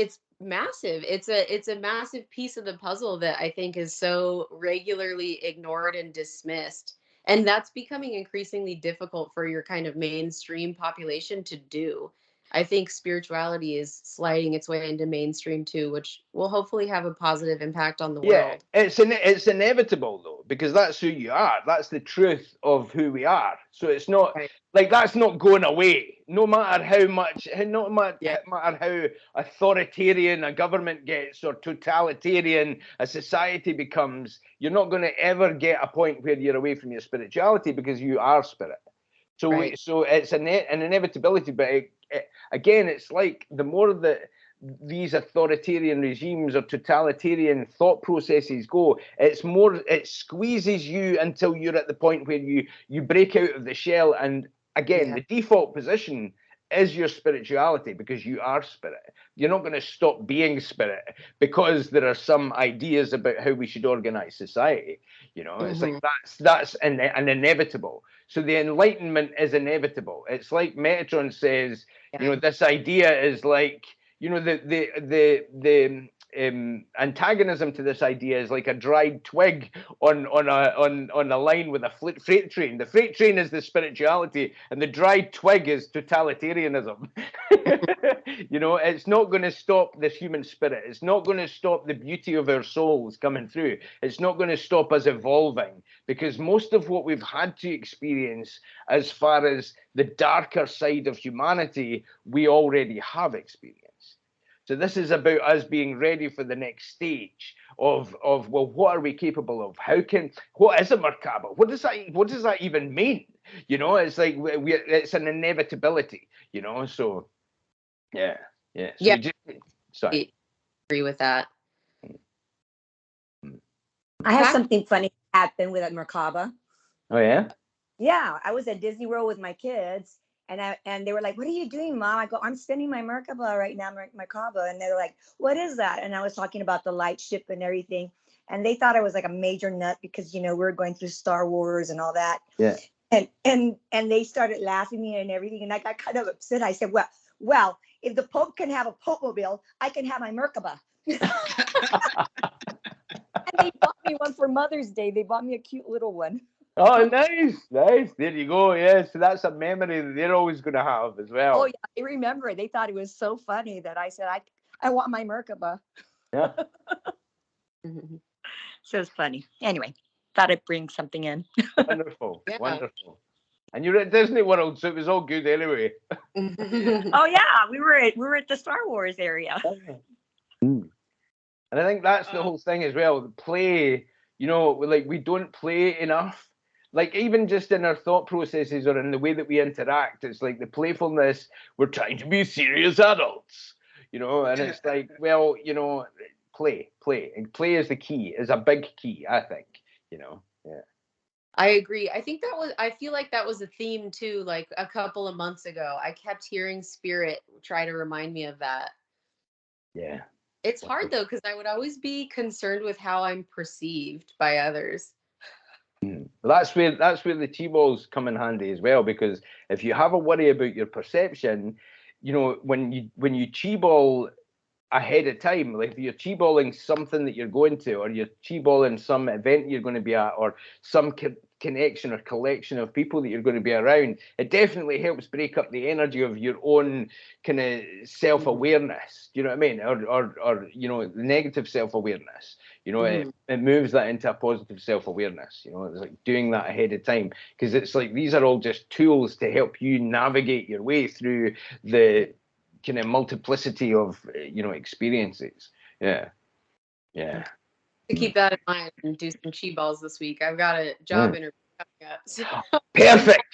it's massive. It's a massive piece of the puzzle that I think is so regularly ignored and dismissed. And that's becoming increasingly difficult for your kind of mainstream population to do. I think spirituality is sliding its way into mainstream too, which will hopefully have a positive impact on the Yeah, world. it's inevitable though, because that's who you are. That's the truth of who we are. So it's not Right. like that's not going away. No matter how much, no matter, Yeah. matter how authoritarian a government gets or totalitarian a society becomes, you're not going to ever get a point where you're away from your spirituality because you are spirit. So Right. so it's an inevitability, but again, it's like the more that these authoritarian regimes or totalitarian thought processes go, it's more, it squeezes you until you're at the point where you break out of the shell. And again, Yeah. the default position is your spirituality because you are spirit. You're not going to stop being spirit because there are some ideas about how we should organize society. You know, it's like that's an inevitable. So the enlightenment is inevitable. It's like Metatron says, you know, this idea is like, you know, the antagonism to this idea is like a dried twig on a line with a freight train. The freight train is the spirituality, and the dried twig is totalitarianism. You know, it's not going to stop this human spirit. It's not going to stop the beauty of our souls coming through. It's not going to stop us evolving, because most of what we've had to experience as far as the darker side of humanity, we already have experienced. So this is about us being ready for the next stage of well, what are we capable of? What is a Merkaba? What does that even mean? You know, it's like it's an inevitability. You know, so yeah. So Yeah. Sorry. I agree with that. I have something funny happen with a Merkaba. Oh yeah. Yeah, I was at Disney World with my kids, and they were like, "What are you doing, Mom?" I go, "I'm spinning my Merkaba right now, Merkaba." And they're like, "What is that?" And I was talking about the light ship and everything, and they thought I was like a major nut because we're going through Star Wars and all that. Yeah. And they started laughing at me and everything, and I got kind of upset. I said, "Well, if the Pope can have a Pope-mobile, I can have my Merkaba." And they bought me one for Mother's Day. They bought me a cute little one. Oh, nice. There you go. Yeah, so that's a memory that they're always going to have as well. Oh yeah, they remember it. They thought it was so funny that I said I want my Merkaba. Yeah. So it's funny. Anyway, thought I'd bring something in. Wonderful. Yeah. Wonderful. And you're at Disney World, so it was all good anyway. Oh yeah, we were at the Star Wars area. And I think that's the whole thing as well. The play, you know, like we don't play enough. Like even just in our thought processes or in the way that we interact, it's like the playfulness. We're trying to be serious adults, you know, and it's like, well, you know, play, and play is the key, is a big key, I think, you know. Yeah. I agree. I feel like that was a theme too, like a couple of months ago. I kept hearing Spirit try to remind me of that. Yeah. It's hard though, because I would always be concerned with how I'm perceived by others. Well, that's where the T-balls come in handy as well, because if you have a worry about your perception, you know, when you T-ball ahead of time, like if you're T-balling something that you're going to, or you're T-balling some event you're going to be at, or some connection or collection of people that you're going to be around, it definitely helps break up the energy of your own kind of self-awareness. Do you know what I mean? Or you know, the negative self-awareness. You know, it moves that into a positive self-awareness. You know, it's like doing that ahead of time, because it's like these are all just tools to help you navigate your way through the kind of multiplicity of, you know, experiences. Yeah. To keep that in mind and do some chi balls this week. I've got a job interview coming up. So.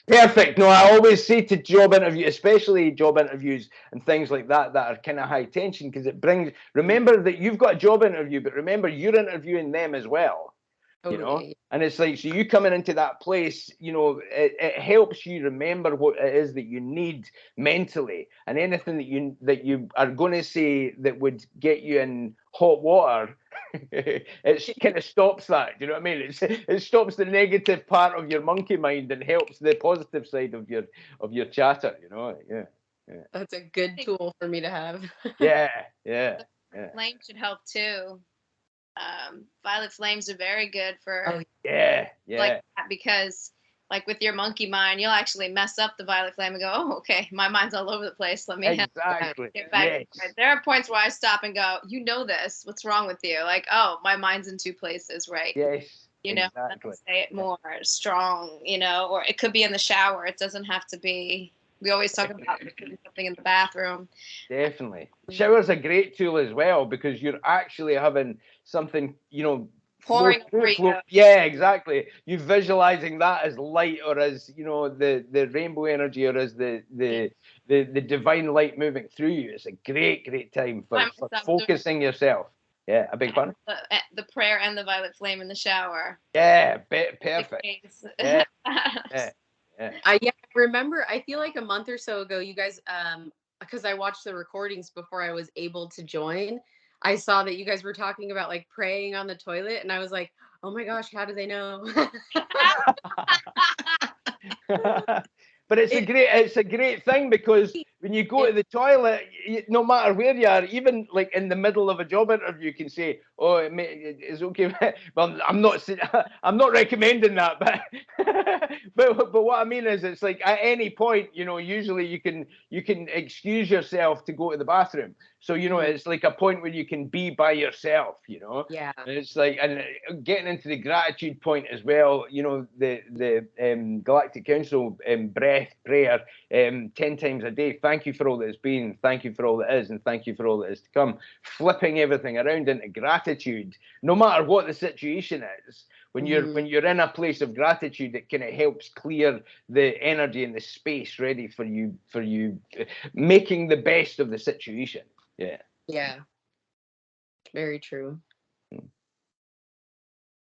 Perfect. No, I always say to job interview, especially job interviews and things like that are kind of high tension, because it brings, remember that you've got a job interview, but remember you're interviewing them as well. You know, and it's like, so you coming into that place, you know, it helps you remember what it is that you need mentally, and anything that you are going to say that would get you in hot water, it kind of stops that. Do you know what I mean? It stops the negative part of your monkey mind and helps the positive side of your chatter. You know, yeah. That's a good tool for me to have. Yeah. Flame should help too. Violet flames are very good for Yeah. like that, because like with your monkey mind, you'll actually mess up the violet flame and go, oh, okay, my mind's all over the place. Let me Exactly. get back. Yes. There are points where I stop and go, you know this. What's wrong with you? Like, oh, my mind's in two places, right? Yes. You know, exactly. say it more strong, you know, or it could be in the shower. It doesn't have to be. We always talk about putting something in the bathroom. Definitely. Shower's a great tool as well, because you're actually having something, you know, Pouring over you. Yeah, exactly. You're visualizing that as light, or as, you know, the rainbow energy, or as the divine light moving through you. It's a great time for focusing yourself. Yeah, a big fun. The prayer and the violet flame in the shower. Yeah, perfect. Yeah. I remember, I feel like a month or so ago, you guys, because I watched the recordings before I was able to join, I saw that you guys were talking about like praying on the toilet, and I was like, oh my gosh, how do they know? But it's a great thing, because when you go to the toilet, no matter where you are, even like in the middle of a job interview, you can say, "Oh, it's okay." Well, I'm not recommending that, but but what I mean is, it's like at any point, you know, usually you can excuse yourself to go to the bathroom. So, you know, it's like a point where you can be by yourself, you know. Yeah. And it's like, and getting into the gratitude point as well, you know, the Galactic Council breath prayer 10 times a day. Thank you for all that has been, thank you for all that is, and thank you for all that is to come. Flipping everything around into gratitude, no matter what the situation is. When you're in a place of gratitude, it kind of helps clear the energy and the space ready for you making the best of the situation. Yeah, very true.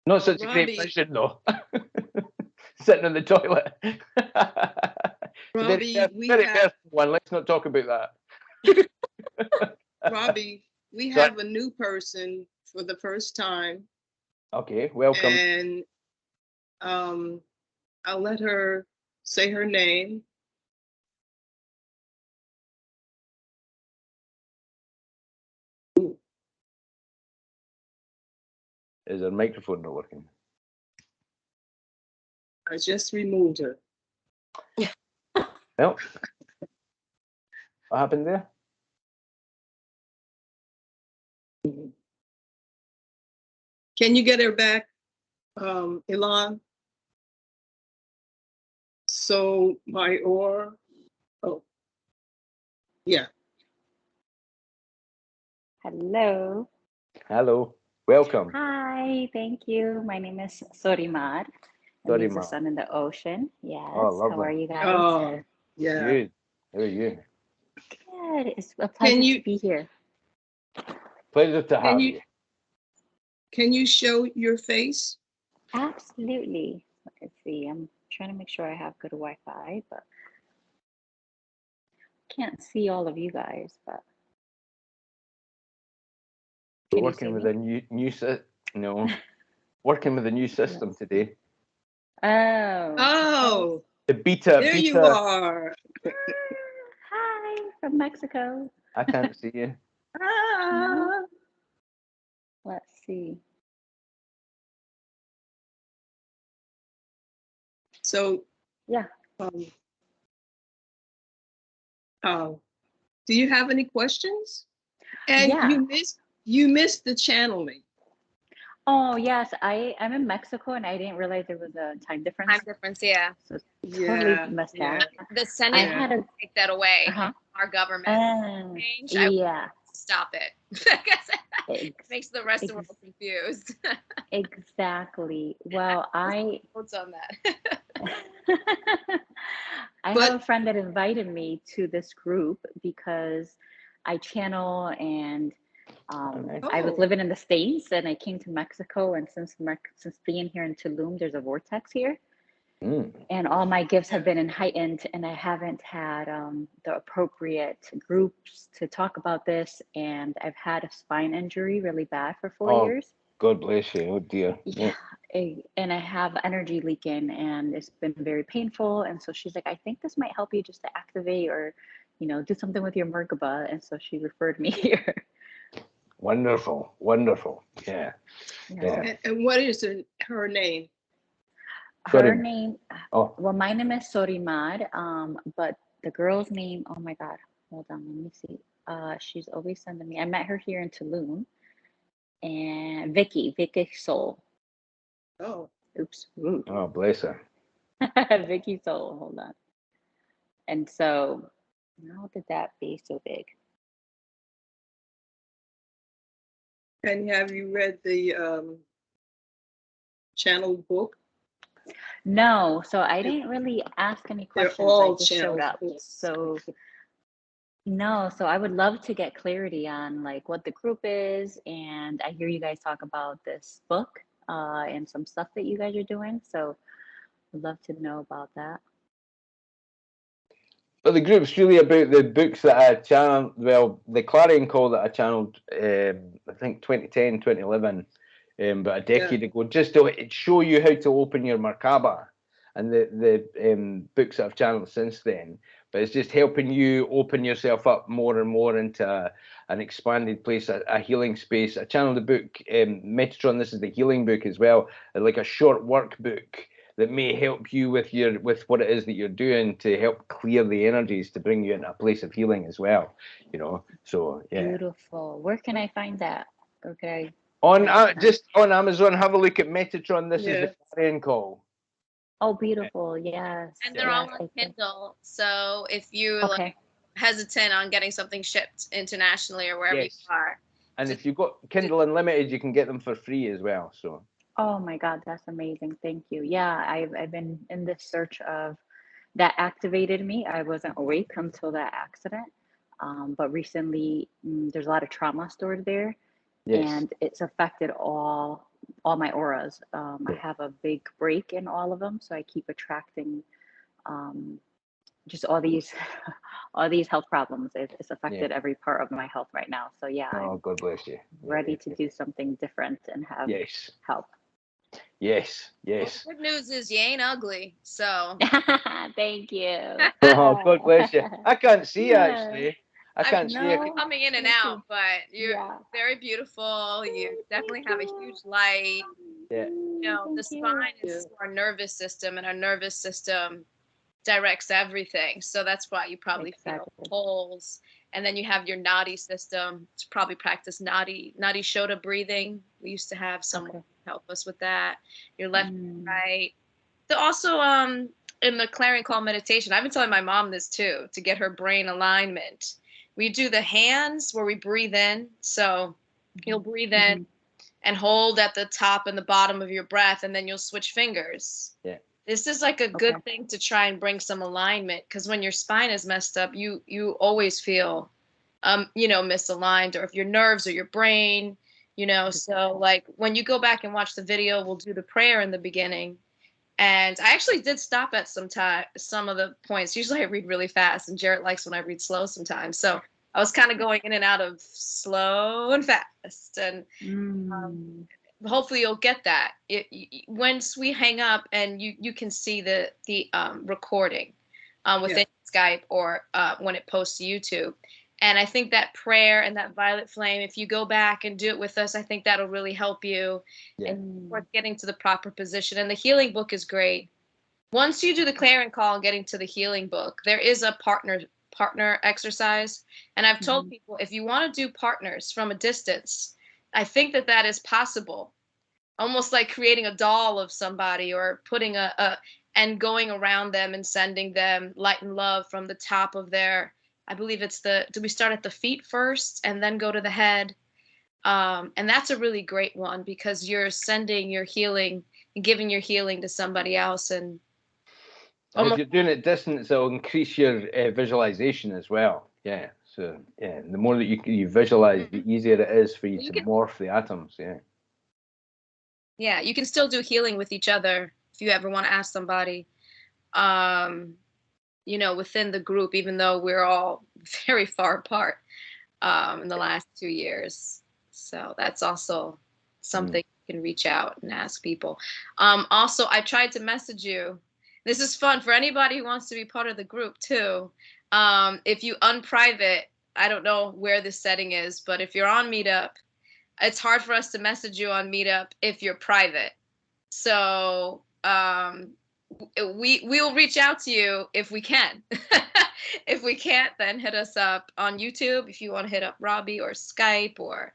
Not such a great vision, though. Sitting in the toilet. Robbie, very personal one. Let's not talk about that. Robbie, we have a new person for the first time. Okay, welcome. And I'll let her say her name. Is her microphone not working? I just removed her. Well, what happened there? Can you get her back, Elon? So yeah. Hello. Hello. Welcome. Hi, thank you. My name is Sorimar. It means the sun in the ocean. Yes. Oh, how are you guys? Oh, yeah. Good. How are you? Good. It's a pleasure to be here. Pleasure to have you. Can you show your face? Absolutely. Let's see. I'm trying to make sure I have good Wi-Fi, but can't see all of you guys. But we're working with a working with a new system today. Oh. The beta. There you are. Hi from Mexico. I can't see you. No. Let's see. So yeah. Do you have any questions? And you missed the channeling. Oh yes, I'm in Mexico, and I didn't realize there was a time difference. Yeah. So totally missed that. The Senate had to take that away. Our government change. Stop it. It makes the rest of the world confused. Exactly. Well, notes on that. I have a friend that invited me to this group because I channel, and I was living in the States, and I came to Mexico, and since being here in Tulum, there's a vortex here. And all my gifts have been heightened, and I haven't had the appropriate groups to talk about this. And I've had a spine injury really bad for 4 years. God bless you. Oh dear. Yeah. And I have energy leaking, and it's been very painful. And so she's like, I think this might help you just to activate or do something with your Merkaba. And so she referred me here. Wonderful, wonderful. Yeah. And what is her name? Her name, well, my name is Sorimar, but the girl's name, oh my God, hold on, let me see. She's always sending me, I met her here in Tulum, and Vicky Soul. Oh. Oops. Oh, bless her. Vicky Soul, hold on. And so, how did that be so big? And have you read the channel book? No, so I didn't really ask any questions. I just showed up. So no, so I would love to get clarity on like what the group is, and I hear you guys talk about this book and some stuff that you guys are doing. So I'd love to know about that. Well, the group's really about the books that I channeled, well, the Clarion Call that I channeled, I think 2010, 2011, about a decade ago, just to show you how to open your Merkaba, and the books that I've channeled since then. But it's just helping you open yourself up more and more into an expanded place, a healing space. I channeled the book, Metatron, this is the healing book as well, like a short workbook that may help you with what it is that you're doing to help clear the energies to bring you into a place of healing as well. So yeah. Beautiful. Where can I find that? Okay. Just on Amazon, have a look at Metatron. This is the Clarion Call. Oh, beautiful. Yes. And they're all on Kindle. So if you're like hesitant on getting something shipped internationally or wherever you are. And if you've got Kindle Unlimited, you can get them for free as well. So. Oh my God, that's amazing. Thank you. Yeah, I've been in this search of that activated me. I wasn't awake until that accident. But recently there's a lot of trauma stored there. Yes. And it's affected all my auras. I have a big break in all of them. So I keep attracting just all these health problems. It's affected every part of my health right now. So yeah, God bless you. Ready to do something different and have help. Yes. Well, the good news is you ain't ugly, so. Thank you. Oh, God bless you. I can't see you, actually. I can't see you. Coming in and out, but you're very beautiful. You definitely have a huge light. Yeah. The spine is our nervous system, and our nervous system directs everything. So that's why you probably feel pulls. And then you have your nadi system to probably practice nadi shota breathing. We used to have someone help us with that. Your left and right. Also, in the Clarion Call meditation, I've been telling my mom this too, to get her brain alignment. We do the hands where we breathe in. So you'll breathe in and hold at the top and the bottom of your breath, and then you'll switch fingers. Yeah. This is like a good thing to try and bring some alignment, because when your spine is messed up, you always feel, misaligned, or if your nerves or your brain, so like when you go back and watch the video, we'll do the prayer in the beginning. And I actually did stop at some of the points. Usually I read really fast, and Jarrett likes when I read slow sometimes. So I was kind of going in and out of slow and fast, and hopefully you'll get that. Once we hang up, and you can see the recording within Skype or when it posts to YouTube. And I think that prayer and that violet flame, if you go back and do it with us, I think that'll really help you in getting to the proper position. And the healing book is great. Once you do the Clarion Call and getting to the healing book, there is a partner exercise. And I've told people, if you want to do partners from a distance, I think that is possible. Almost like creating a doll of somebody, or putting and going around them and sending them light and love from the top of their, I believe it's do we start at the feet first and then go to the head? And that's a really great one, because you're sending your healing and giving your healing to somebody else. And if you're doing it distance, it'll increase your visualization as well. Yeah. So the more that you visualize, the easier it is for you to morph the atoms. Yeah. Yeah, you can still do healing with each other if you ever want to ask somebody. Within the group, even though we're all very far apart in the last 2 years. So that's also something you can reach out and ask people. Also, I tried to message you. This is fun for anybody who wants to be part of the group too. If you unprivate, I don't know where this setting is, but if you're on Meetup, it's hard for us to message you on Meetup if you're private. So we'll reach out to you if we can. If we can't, then hit us up on YouTube. If you want to hit up Robbie or Skype, or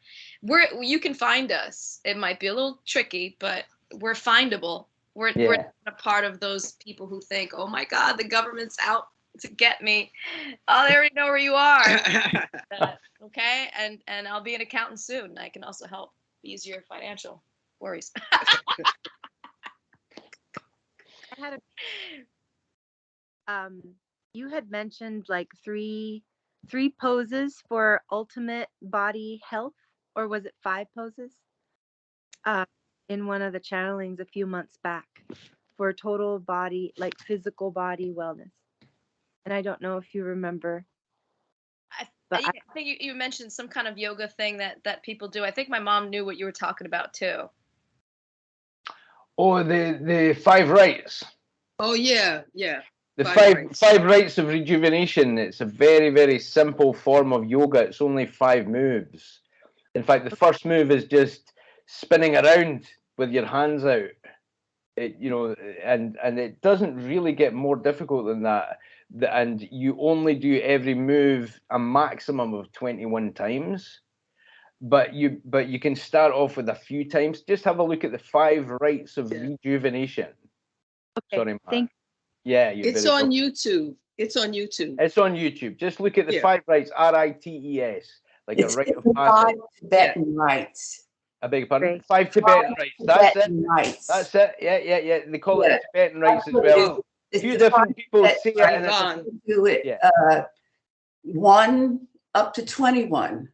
you can find us. It might be a little tricky, but we're findable. We're not a part of those people who think, oh my God, the government's out to get me. Oh, they already know where you are. Okay, and I'll be an accountant soon. I can also help ease your financial worries. You had mentioned like three poses for ultimate body health, or was it 5 poses? In one of the channelings a few months back for total body, like physical body wellness. And I don't know if you remember. I think you mentioned some kind of yoga thing that people do. I think my mom knew what you were talking about too. Oh, the 5 rights. Oh yeah. The five rights of rejuvenation. It's a very, very simple form of yoga. It's only 5 moves. In fact, the first move is just spinning around with your hands out. And it doesn't really get more difficult than that. And you only do every move a maximum of 21 times. But you can start off with a few times. Just have a look at the 5 rights of rejuvenation. Okay, sorry, Matt. thank Yeah, it's on YouTube. It's on YouTube. It's on YouTube. Just look at the 5 rights, RITES, like it's a rite of the passage. 5 Tibetan rites. I beg your pardon? Great. 5 Tibetan rites. That's it. Rites. That's it. Yeah. They call it Tibetan rites as well. A few different people say it. And do it 1 up to 21.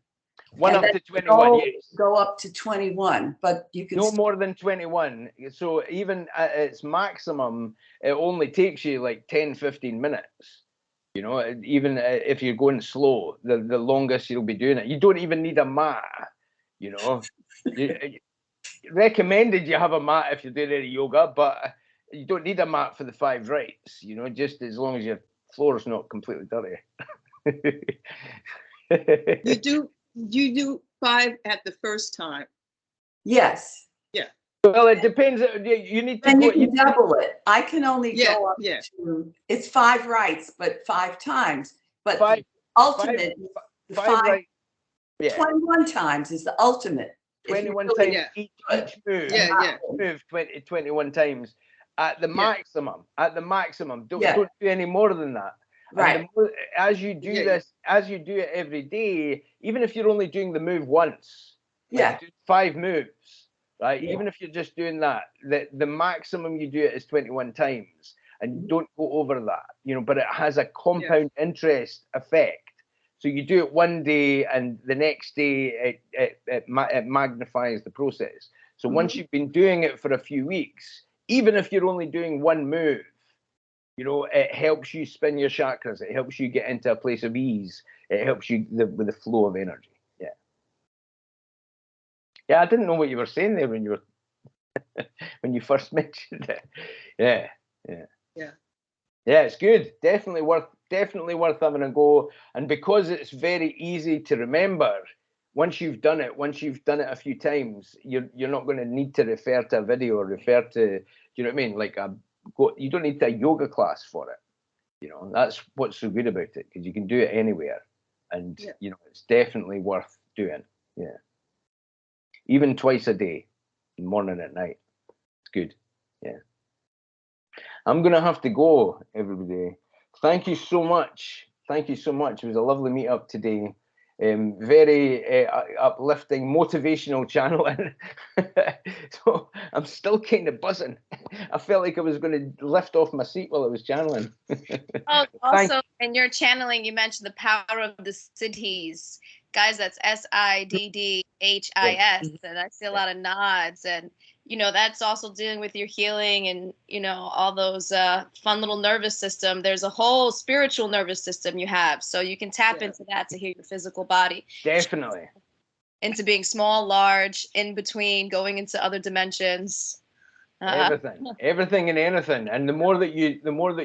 1 up to 21, yes. Go up to 21, but you can no more than 21. So even at its maximum, it only takes you like 10-15 minutes. Even if you're going slow, the longest you'll be doing it. You don't even need a mat. Recommended you have a mat if you're doing any yoga, but you don't need a mat for the 5 rights. Just as long as your floor is not completely dirty. You do 5 at the first time. Yes. Yeah. Well, it depends. You need to. And you can double it. I can only go up to. It's 5 rights, but 5 times. But 5, ultimate. 5 rights. Yeah. 21 times is the ultimate. 21 times each move. Move 21 times at the maximum. At the maximum. Don't do any more than that. Right. As you do this, as you do it every day, even if you're only doing the move once, do 5 moves, right? Yeah. Even if you're just doing that, the maximum you do it is 21 times, and you don't go over that, but it has a compound interest effect. So you do it one day, and the next day it magnifies the process. So once you've been doing it for a few weeks, even if you're only doing 1 move, it helps you spin your chakras. It helps you get into a place of ease. It helps you with the flow of energy. Yeah, I didn't know what you were saying there when you when you first mentioned it. Yeah. It's good. Definitely worth having a go. And because it's very easy to remember, once you've done it a few times, you're not going to need to refer to a video or refer to, you know what I mean? Like you don't need a yoga class for it. That's what's so good about it, because you can do it anywhere, and it's definitely worth doing. Yeah, even twice a day, morning and night. It's good. Yeah. I'm gonna have to go, everybody. Thank you so much. It was a lovely meetup today. Very uplifting, motivational channel. So I'm still kind of buzzing. I felt like I was going to lift off my seat while I was channeling. Also, in your channeling, you mentioned the power of the siddhis. Guys, that's SIDDHIS. And I see a lot of nods. And, that's also dealing with your healing and, all those fun little nervous system. There's a whole spiritual nervous system you have. So you can tap into that to heal your physical body. Definitely. Into being small, large, in between, going into other dimensions. everything and anything. And the more that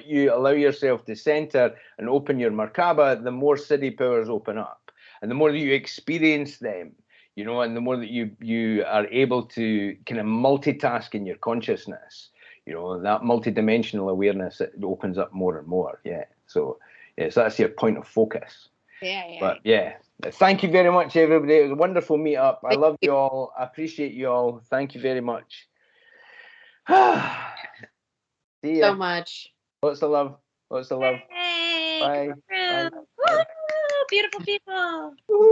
you allow yourself to center and open your Merkaba, the more city powers open up, and the more that you experience them, you know, and the more that you are able to kind of multitask in your consciousness, you know, that multidimensional awareness, it opens up more and more. Yeah. So that's your point of focus. Yeah. But yeah, thank you very much, everybody. It was a wonderful meetup. I love you all. I appreciate you all. Thank you very much. See ya. So much. Lots of love. Lots of love. Hey, Bye. Bye. Woo, beautiful people. Woo-hoo.